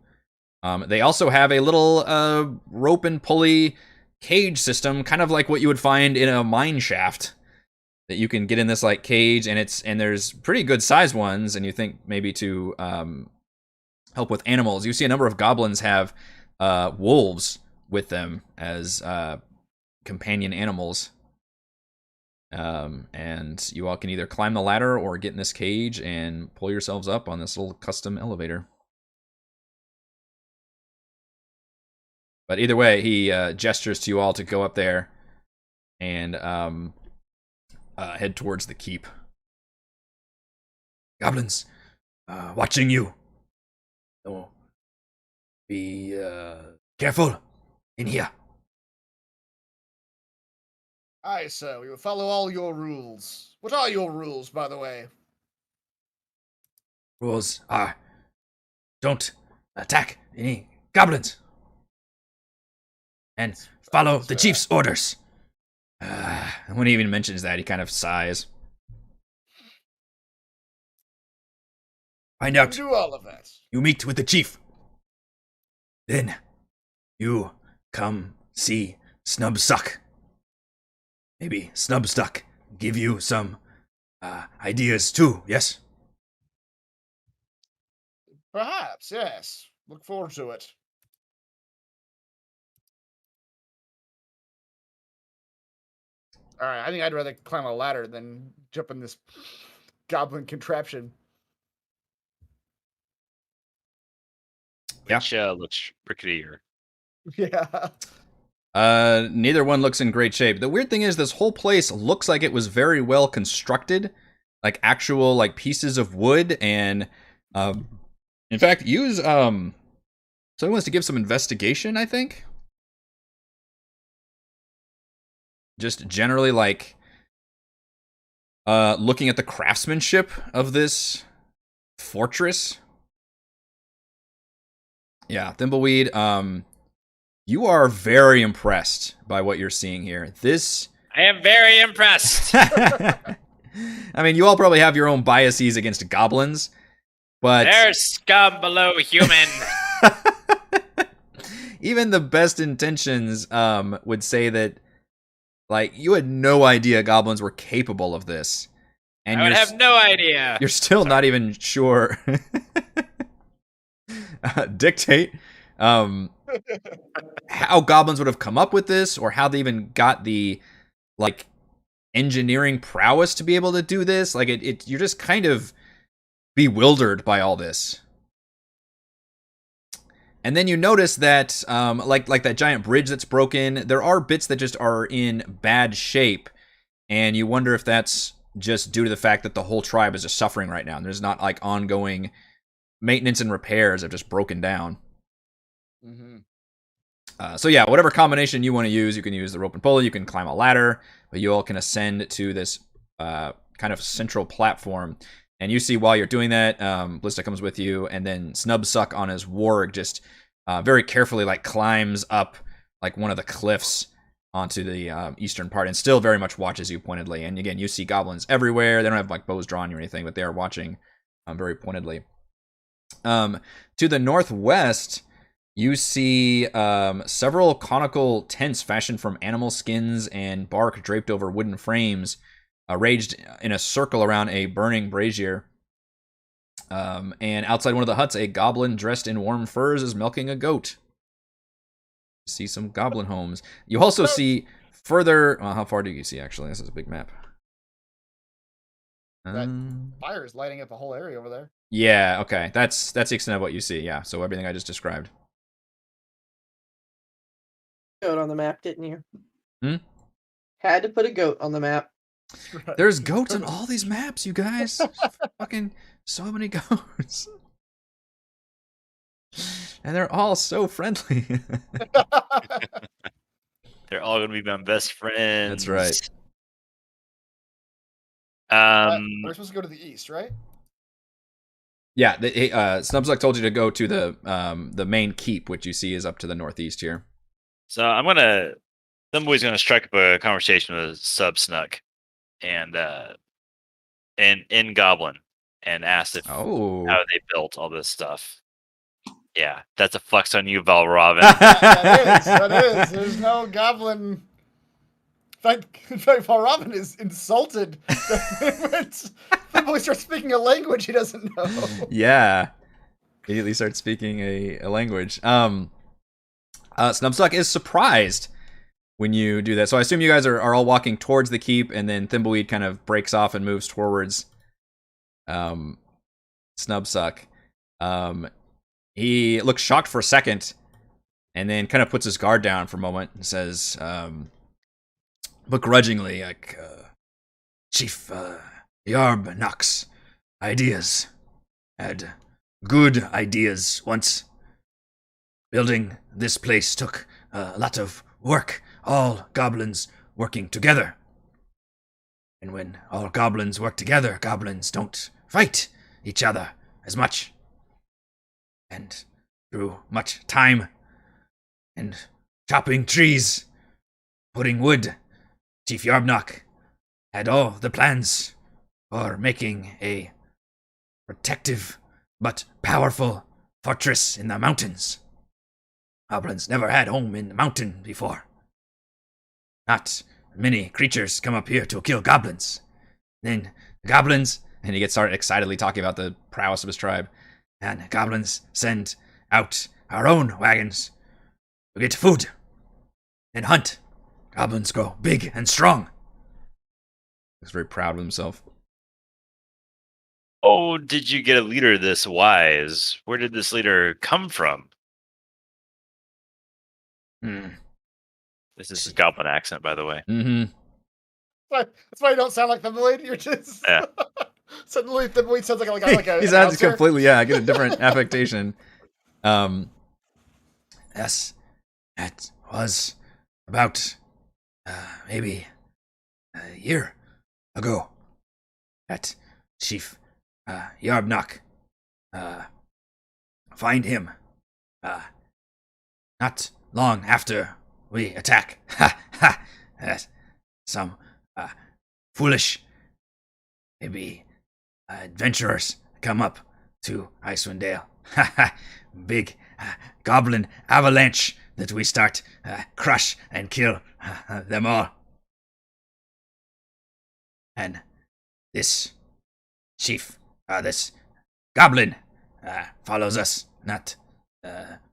They also have a little rope and pulley cage system, kind of like what you would find in a mine shaft, that you can get in this like cage, and there's pretty good sized ones, and you think maybe to help with animals. You see a number of goblins have wolves with them as companion animals. And you all can either climb the ladder or get in this cage and pull yourselves up on this little custom elevator. But either way, he gestures to you all to go up there and head towards the keep. Goblins, watching you. So be careful in here. Aye, sir, we will follow all your rules. What are your rules, by the way? Rules are don't attack any goblins. And follow the chief's orders. When he even mentions that, he kind of sighs. Find out. Do all of that. You meet with the chief. Then you come see Snubsuck. Maybe Snubsuck give you some ideas too, yes? Perhaps, yes. Look forward to it. All right, I think I'd rather climb a ladder than jump in this goblin contraption. Yeah. Which looks ricketier. Yeah. Neither one looks in great shape. The weird thing is this whole place looks like it was very well constructed, like actual like pieces of wood, and in fact use someone wants to give some investigation, I think. Just generally like looking at the craftsmanship of this fortress. Yeah, Thimbleweed, you are very impressed by what you're seeing here. This I am very impressed. I mean, you all probably have your own biases against goblins, but There's scum below human. even the best intentions would say that, like, you had no idea goblins were capable of this, and I would have no idea. you're still not even sure. Dictate how goblins would have come up with this, or how they even got the like engineering prowess to be able to do this. Like you're just kind of bewildered by all this. And then you notice that like that giant bridge that's broken, there are bits that just are in bad shape, and you wonder if that's just due to the fact that the whole tribe is just suffering right now and there's not like ongoing maintenance and repairs have just broken down. Mm-hmm. So yeah, whatever combination you want to use, you can use the rope and pulley, you can climb a ladder, but you all can ascend to this kind of central platform. And you see while you're doing that, Blista comes with you, and then Snubsuck on his warg just very carefully like climbs up like one of the cliffs onto the eastern part, and still very much watches you pointedly. And again, you see goblins everywhere. They don't have like bows drawn or anything, but they are watching very pointedly. To the northwest, you see several conical tents fashioned from animal skins and bark draped over wooden frames, arranged in a circle around a burning brazier. And outside one of the huts, a goblin dressed in warm furs is milking a goat. You see some goblin homes. You also see further... how far do you see, actually? This is a big map. That fire is lighting up the whole area over there. Yeah, okay. That's the extent of what you see, yeah. So everything I just described. Goat on the map, didn't you? Hmm? Had to put a goat on the map. There's goats on all these maps, you guys. Fucking so many goats. And they're all so friendly. They're all gonna be my best friends. That's right. We're supposed to go to the east, right? Yeah, Snubsuck told you to go to the main keep, which you see is up to the northeast here. So somebody's gonna strike up a conversation with Subsnuck and in Goblin and ask if Oh. how they built all this stuff. Yeah, that's a flex on you, Valravn. That is. There's no goblin. In fact, Valravn is insulted when the boy starts speaking a language he doesn't know. Yeah. Immediately starts speaking a language. Snubsuck is surprised when you do that. So I assume you guys are all walking towards the keep, and then Thimbleweed kind of breaks off and moves towards Snubsuck. He looks shocked for a second, and then kind of puts his guard down for a moment and says, begrudgingly, like, Chief Yarb Knox, ideas. Had good ideas once. Building this place took a lot of work, all goblins working together. And when all goblins work together, goblins don't fight each other as much. And through much time and chopping trees, putting wood, Chief Yarbnock had all the plans for making a protective but powerful fortress in the mountains. Goblins never had home in the mountain before. Not many creatures come up here to kill goblins. Then goblins, and he gets started excitedly talking about the prowess of his tribe, and goblins send out our own wagons to get food and hunt. Goblins grow big and strong. He's very proud of himself. Oh, did you get a leader this wise? Where did this leader come from? Hmm. This is his goblin accent, by the way. Mm-hmm. That's why you don't sound like Thimbleweed. You're just Yeah. suddenly Thimbleweed sounds like a He's an had announcer. completely, yeah, I get a different affectation. Yes, it was about maybe a year ago that Chief Yarbnock find him not long after we attack. Ha ha! Yes, some foolish, maybe adventurers come up to Icewind Dale. Ha ha! Big goblin avalanche that we start crush and kill them all. And this chief, this goblin, follows us. Not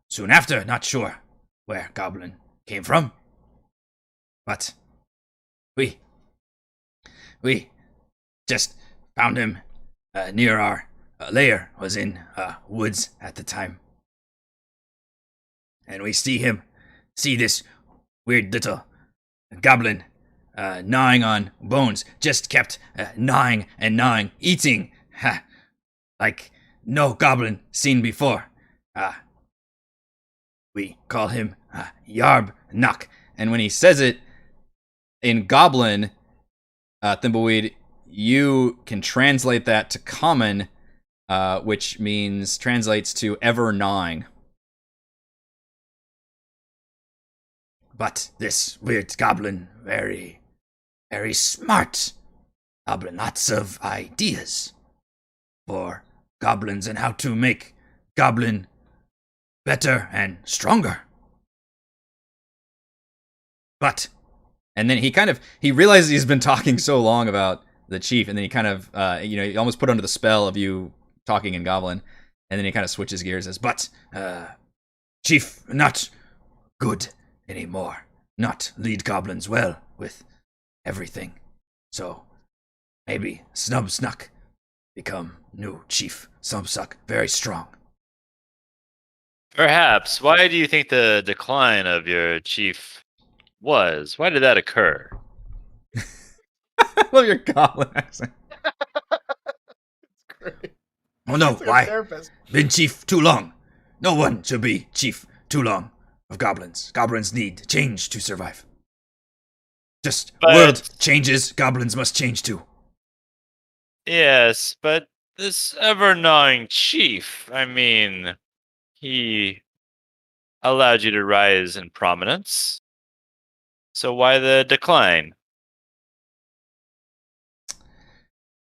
soon after. Not sure where goblin came from, but we just found him near our lair. Was in woods at the time, and we see this weird little goblin gnawing on bones. Just kept gnawing and gnawing, eating like no goblin seen before. We call him Yarbnock, and when he says it in Goblin, Thimbleweed, you can translate that to Common, which translates to ever gnawing. But this weird goblin, very, very smart. Goblin, lots of ideas for goblins and how to make goblin better and stronger. But, and then he realizes he's been talking so long about the chief, and then he kind of, he almost put under the spell of you talking in Goblin, and then he kind of switches gears and says, but, chief, not good anymore. Not lead goblins well with everything. So, maybe Snubsnuck become new chief. Snubsnuck, very strong. Perhaps. Why do you think the decline of your chief was? Why did that occur? I love your Goblin accent. Great. Oh no, It's like a why? therapist. Been chief too long. No one should be chief too long of goblins. Goblins need change to survive. Just But- world changes, goblins must change too. Yes, but this ever-gnawing chief, I mean, he allowed you to rise in prominence. So why the decline?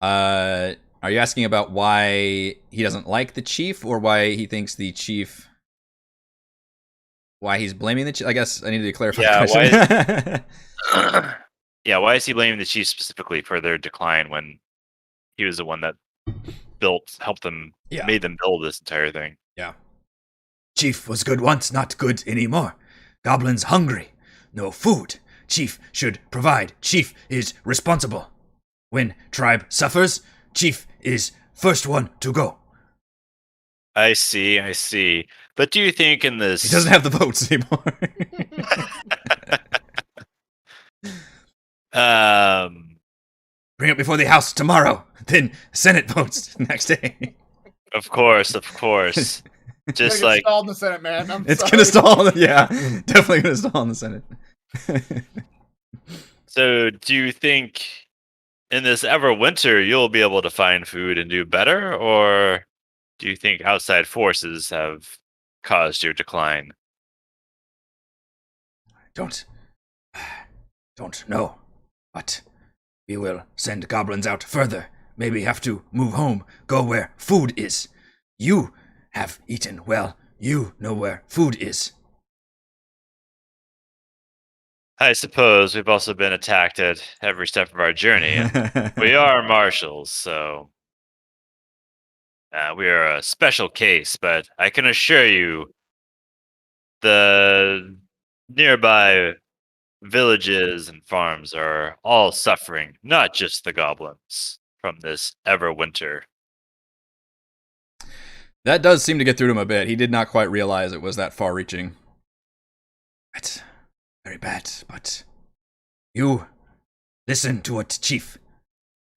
Are you asking about why he doesn't like the chief, or why he thinks the chief? Why he's blaming the chief? I guess I need to clarify Yeah, the question. Yeah, why is he blaming the chief specifically for their decline when he was the one that helped them, Yeah. made them build this entire thing? Chief was good once, not good anymore. Goblins hungry, no food. Chief should provide. Chief is responsible. When tribe suffers, chief is first one to go. I see. But do you think in this... He doesn't have the votes anymore. Bring it before the House tomorrow. Then Senate votes next day. Of course. It's Just gonna like... get stalled in the Senate, man. I'm It's sorry. gonna stall. Yeah, definitely gonna stall in the Senate. So do you think in this Everwinter you'll be able to find food and do better? Or do you think outside forces have caused your decline? Don't know, but we will send goblins out further. Maybe have to move home, go where food is. You have eaten well. You know where food is. I suppose we've also been attacked at every step of our journey. And we are marshals, so we are a special case, but I can assure you the nearby villages and farms are all suffering, not just the goblins, from this Everwinter. That does seem to get through to him a bit. He did not quite realize it was that far-reaching. That's very bad, but you listen to what Chief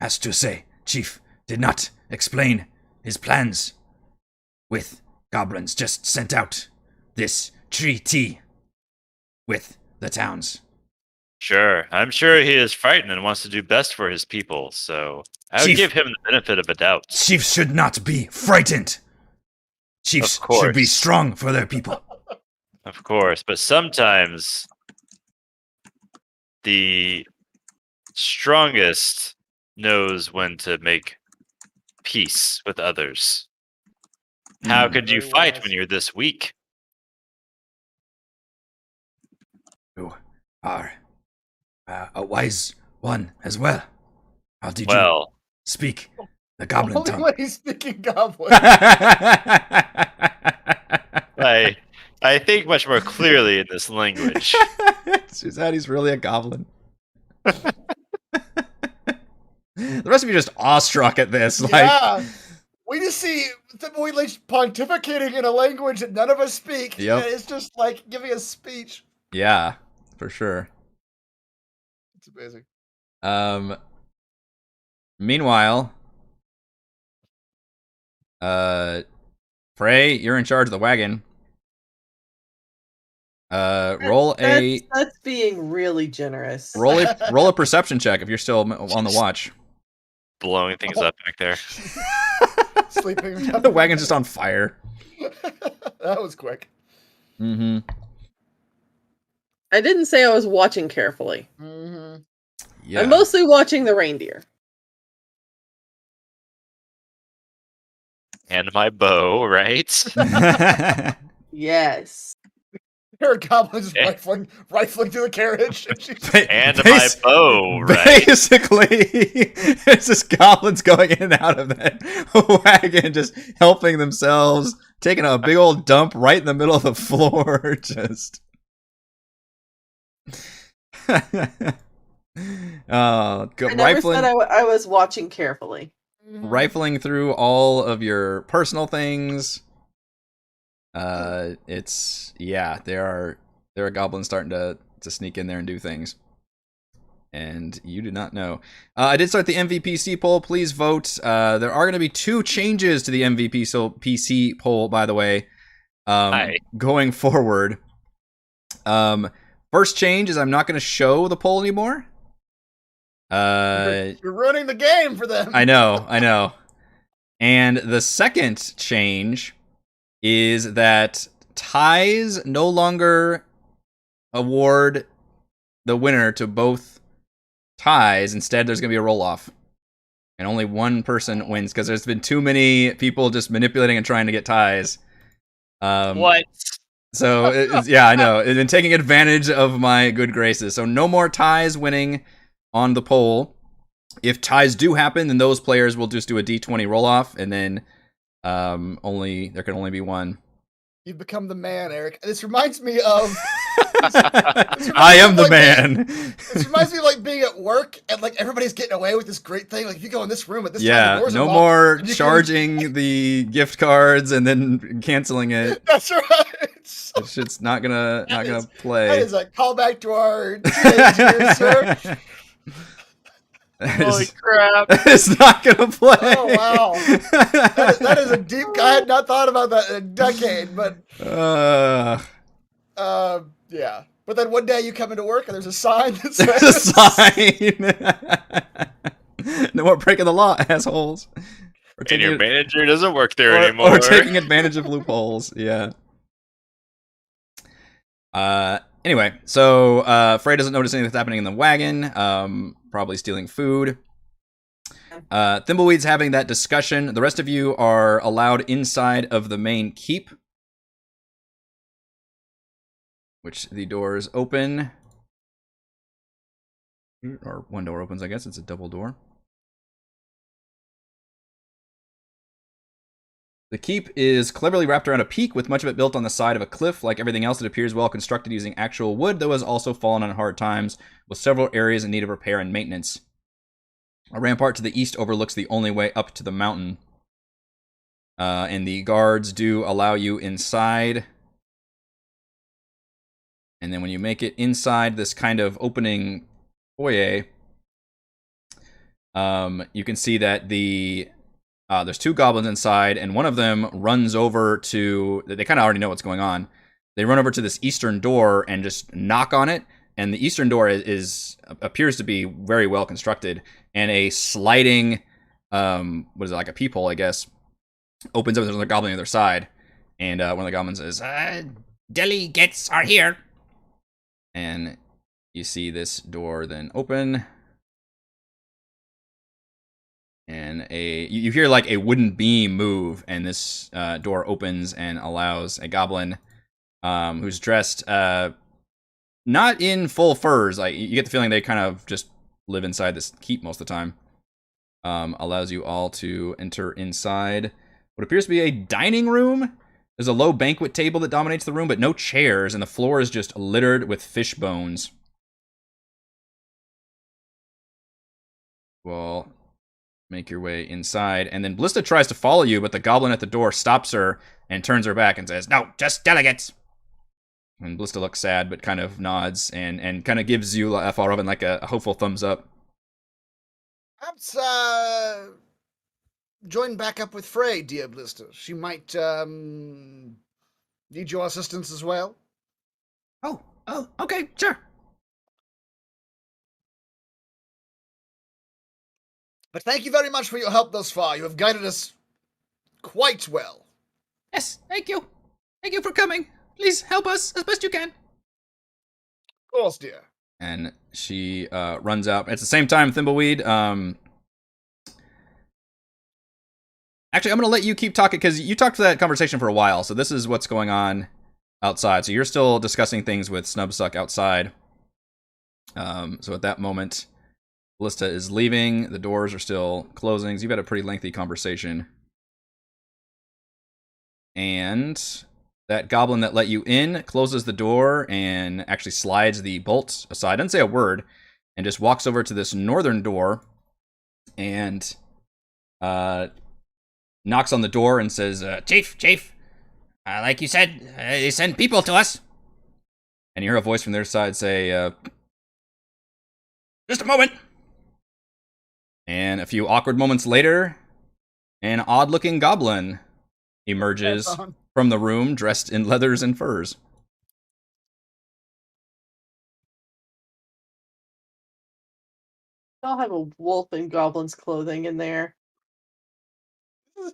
has to say. Chief did not explain his plans with goblins, just sent out this treaty with the towns. Sure, I'm sure he is frightened and wants to do best for his people, so I would Chief. give him the benefit of a doubt. Chiefs should not be frightened. Chiefs Of course. should be strong for their people. Of course, but sometimes the strongest knows when to make peace with others. How could you Very fight wise. when you're this weak? You are a wise one as well. How did you Well, speak the goblin Only tongue? when he's speaking goblin. I think much more clearly in this language. Suzanne's really a goblin. The rest of you are just awestruck at this. Like, Yeah. We just see Thimbleweed Lich pontificating in a language that none of us speak. Yep. And it's just like giving a speech. yeah, for sure. It's amazing. Meanwhile, Frey, you're in charge of the wagon. Roll a That's being really generous. roll a perception check if you're still on the watch. Blowing things up back there. Sleeping. The wagon's just on fire. That was quick. Mm-hmm. I didn't say I was watching carefully. Mm-hmm. Yeah. I'm mostly watching the reindeer. And my bow, right? Yes. Her goblin's just Eh. rifling through the carriage. And she's And my bow, right? Basically, it's just goblins going in and out of that wagon, just helping themselves, taking a big old dump right in the middle of the floor. Just. I never Rifling, said I was watching carefully. rifling through all of your personal things. There are goblins starting to sneak in there and do things, and you do not know. I did start the MVPC poll. Please vote. There are going to be 2 changes to the PC poll, by the way, Hi. going forward. First change is I'm not going to show the poll anymore. You're ruining the game for them. I know. And the second change is that ties no longer award the winner to both ties. Instead, there's going to be a roll-off. And only one person wins, because there's been too many people just manipulating and trying to get ties. What? So, yeah, I know. It's been taking advantage of my good graces. So no more ties winning on the poll. If ties do happen, then those players will just do a D20 roll-off, and then there can only be one. You've become the man, Eric. This reminds me of. I am the man. This reminds me of like being at work and like everybody's getting away with this great thing. Like if you go in this room at this time, Yeah, the doors are no locked, more and you can- charging the gift cards and then canceling it. That's right. That shit's not gonna That play. is a callback to our teenage years, sir. Holy crap. It's not gonna play. Oh wow, that is a deep. I had not thought about that in a decade, but yeah. But then one day you come into work and there's a sign that says there's a sign. No more breaking the law, assholes. Or And your it- manager doesn't work there or, anymore. or taking advantage of loopholes. Yeah. Anyway, so Frey doesn't notice anything that's happening in the wagon. Probably stealing food. Thimbleweed's having that discussion. The rest of you are allowed inside of the main keep, which the doors open. Or one door opens, I guess. It's a double door. The keep is cleverly wrapped around a peak, with much of it built on the side of a cliff. Like everything else, it appears well constructed using actual wood, though has also fallen on hard times, with several areas in need of repair and maintenance. A rampart to the east overlooks the only way up to the mountain. And the guards do allow you inside. And then when you make it inside this kind of opening foyer, you can see that there's 2 goblins inside, and one of them runs over to... They kind of already know what's going on. They run over to this eastern door and just knock on it, and the eastern door appears to be very well constructed, and a sliding, what is it, like a peephole, I guess, opens up. There's another goblin on the other side, and one of the goblins says, "Delegates are here." And you see this door then open. And you hear like a wooden beam move, and this door opens and allows a goblin who's dressed not in full furs. Like you get the feeling they kind of just live inside this keep most of the time. Allows you all to enter inside what appears to be a dining room. There's a low banquet table that dominates the room, but no chairs, and the floor is just littered with fish bones. Well, make your way inside, and then Ballista tries to follow you, but the goblin at the door stops her and turns her back and says, "No, just delegates." And Ballista looks sad, but kind of nods and kind of gives you, Farovin, like a hopeful thumbs up. Perhaps join back up with Frey, dear Ballista. She might need your assistance as well. Oh, okay, sure. But thank you very much for your help thus far. You have guided us quite well. Yes, thank you. Thank you for coming. Please help us as best you can. Of course, dear. And she runs out. At the same time, Thimbleweed, actually, I'm going to let you keep talking, because you talked to that conversation for a while, so this is what's going on outside. So you're still discussing things with Snubsuck outside. So at that moment, Ballista is leaving. The doors are still closing. So you've had a pretty lengthy conversation. And that goblin that let you in closes the door and actually slides the bolt aside. Doesn't say a word. And just walks over to this northern door and knocks on the door and says, Chief, like you said, they send people to us. And you hear a voice from their side say, just a moment. And a few awkward moments later, an odd-looking goblin emerges from the room dressed in leathers and furs. I'll have a wolf in goblin's clothing in there. I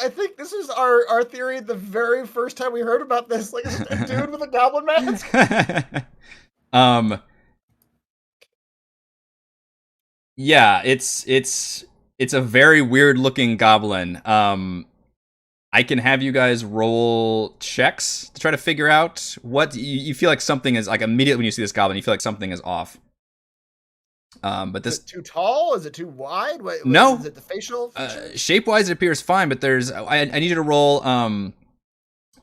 think this is our theory the very first time we heard about this. Like, it's a dude with a goblin mask. Yeah, it's a very weird looking goblin. I can have you guys roll checks to try to figure out what you feel like something is, like, immediately when you see this goblin, you feel like something is off. But this is it too tall? Is it too wide? No. Is it the facial? Shape-wise, it appears fine, but there's I need you to roll.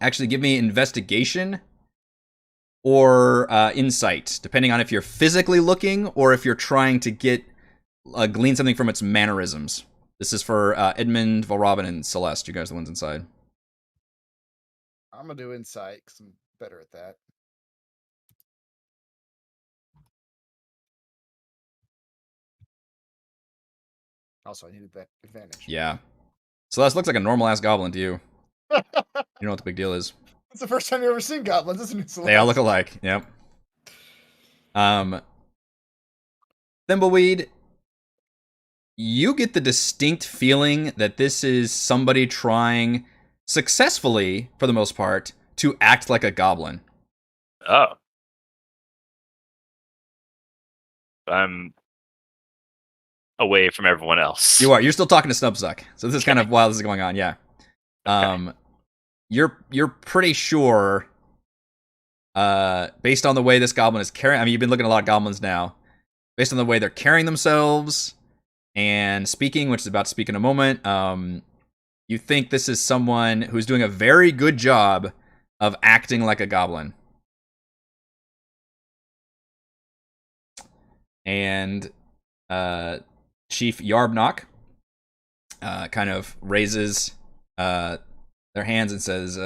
Actually, give me investigation or insight, depending on if you're physically looking or if you're trying to glean something from its mannerisms. This is for Edmund, Valrobin, and Celeste. You guys are the ones inside. I'm gonna do insight because I'm better at that. Also, I needed that advantage. Yeah. Celeste looks like a normal-ass goblin to you. You know what the big deal is. It's the first time you've ever seen goblins, isn't it, Celeste? They all look alike, yep. Thimbleweed, you get the distinct feeling that this is somebody trying, successfully, for the most part, to act like a goblin. Oh. I'm away from everyone else. You are. You're still talking to Snubsuck. So this is kind of while this is going on, yeah. Okay. You're pretty sure, based on the way this goblin is carrying, I mean, you've been looking at a lot of goblins now, based on the way they're carrying themselves and speaking, which is about to speak in a moment, you think this is someone who's doing a very good job of acting like a goblin. And Chief Yarbnock kind of raises their hands and says,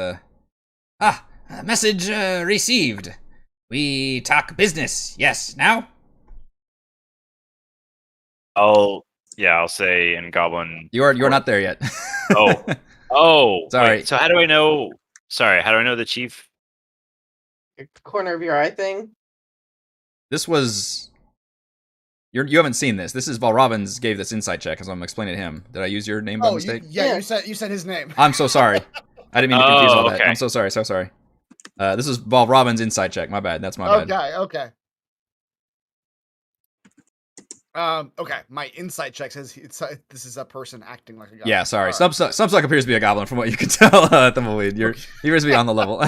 message received. We talk business. Yes, now? I'll say in Goblin. You're not there yet. Oh, Sorry. Wait, so how do I know? Sorry, how do I know the chief? Corner of your eye thing. This was... You haven't seen this. This is Valravn's gave this insight check as I'm explaining to him. Did I use your name by mistake? Yeah. You said his name. I'm so sorry. I didn't mean to confuse all that. Okay. I'm so sorry. This is Valravn's insight check. My bad. That's my bad. Okay. Okay. My insight check says this is a person acting like a goblin. Yeah, sorry. All right. Subsuck appears to be a goblin from what you can tell, Thimbleweed. He appears to be on the level.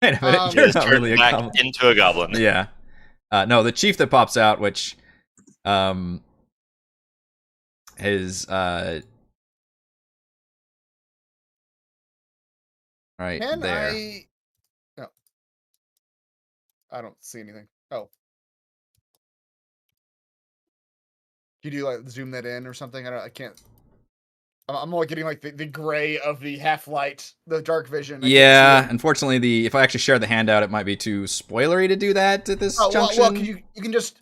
Wait a minute. You're not really a back goblin. into a goblin. Yeah. No, the chief that pops out, which is right Can there. No. I don't see anything. Oh. Can you like zoom that in or something? I can't. I'm only getting like the gray of the half light, the dark vision. I can't Yeah, see it. unfortunately, if I actually share the handout, it might be too spoilery to do that at this Oh, junction. well, you can just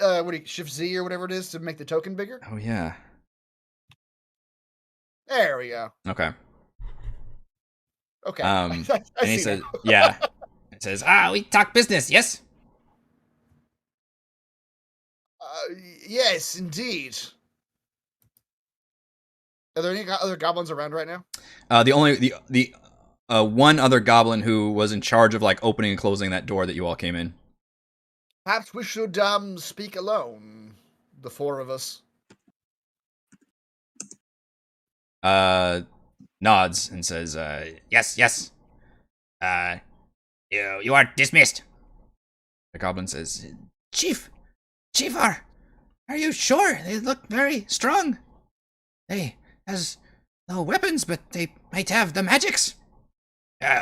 Shift Z or whatever it is to make the token bigger. Oh yeah. There we go. Okay. Okay. I I and he see says, now. yeah. It says, we talk business, yes? Yes, indeed. Are there any other goblins around right now? The one other goblin who was in charge of like opening and closing that door that you all came in. Perhaps we should speak alone, the four of us. Nods and says, yes. You are dismissed. The goblin says, Chief, are you sure? They look very strong. They has no weapons, but they might have the magics.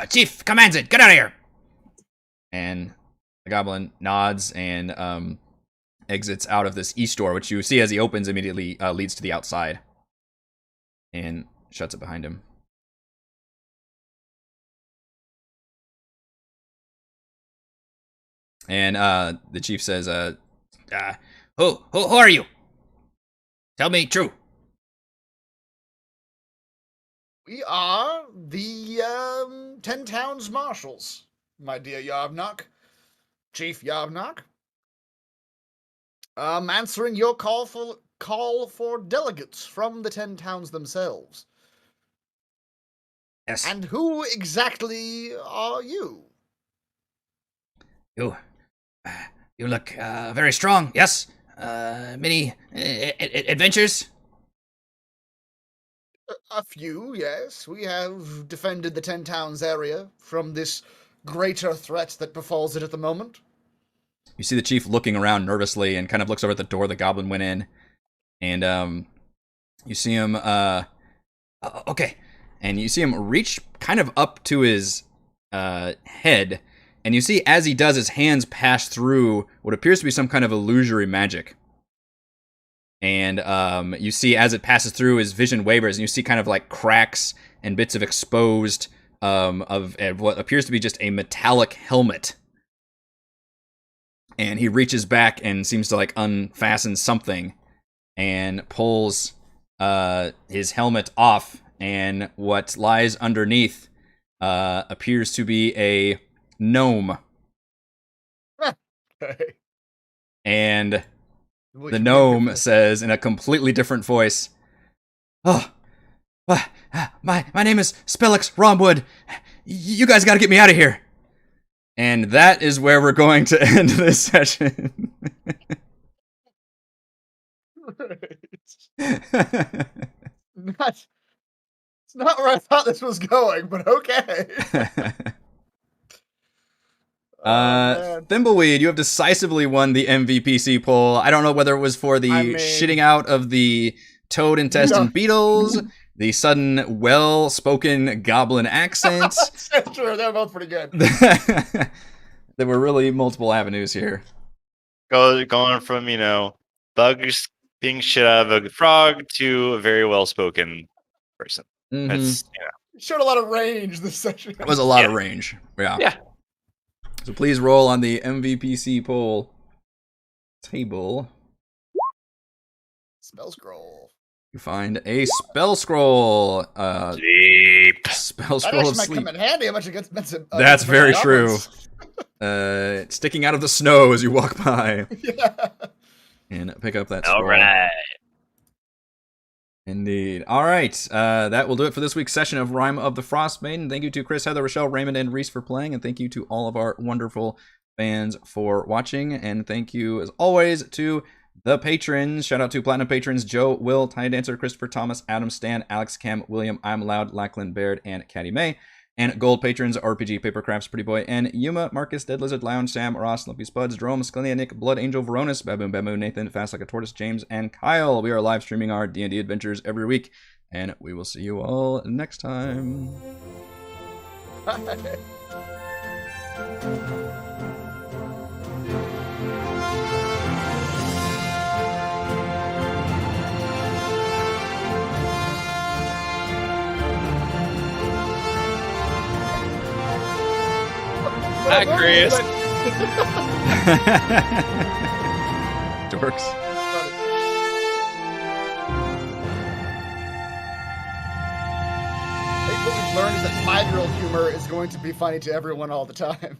Chief commands it. Get out of here. And the goblin nods and exits out of this east door, which you see as he opens immediately leads to the outside. And shuts it behind him. And the chief says, who are you? Tell me true. We are the 10 Towns Marshals, my dear Yarbnock. Chief Yarbnock. Answering your call for delegates from the 10 towns themselves. Yes. And who exactly are you? You look very strong. Yes. Many adventures. A few, yes. We have defended the 10 Towns area from this greater threat that befalls it at the moment. You see the chief looking around nervously and kind of looks over at the door the goblin went in. And you see him, okay. And you see him reach kind of up to his head. And you see as he does, his hands pass through what appears to be some kind of illusory magic. And you see as it passes through, his vision wavers, and you see kind of like cracks and bits of exposed of what appears to be just a metallic helmet. And he reaches back and seems to like unfasten something and pulls his helmet off, and what lies underneath appears to be a gnome. Okay. And the gnome says in a completely different voice, "Oh, my name is Spellix Romwood. You guys got to get me out of here." And that is where we're going to end this session. It's not where I thought this was going, but okay. Thimbleweed, you have decisively won the MVPC poll. I don't know whether it was for the I mean- shitting out of the toad intestine beetles, the sudden well-spoken goblin accent. That's true. They're both pretty good. There were really multiple avenues here. Going from, bugs being shit out of a frog to a very well-spoken person. Mhm. It's, Showed a lot of range this session. It was a lot of range. Yeah. Yeah. So please roll on the MVPC poll table. Spell scroll. You find a spell scroll. Sleep. Spell That scroll actually of might sleep. come in handy. How much it gets meant to. That's very true. outwards. Sticking out of the snow as you walk by Yeah. and pick up that All scroll. right. Indeed. All right. That will do it for this week's session of Rime of the Frostmaiden. Thank you to Chris, Heather, Rochelle, Raymond, and Reese for playing. And thank you to all of our wonderful fans for watching. And thank you, as always, to the patrons. Shout out to Platinum patrons Joe, Will, Tiny Dancer, Christopher, Thomas, Adam, Stan, Alex, Cam, William, I'm Loud, Lachlan, Baird, and Caddy May. And gold patrons RPG, Papercrafts, Pretty Boy, and Yuma, Marcus, Dead Lizard, Lounge, Sam, Ross, Lumpy Spuds, Jerome, Sklinia, Nick, Blood Angel, Veronis, Baboon, Nathan, Fast Like a Tortoise, James, and Kyle. We are live streaming our D&D adventures every week, and we will see you all next time. Chris. Dorks. I think what we've learned is that 5-year-old humor is going to be funny to everyone all the time.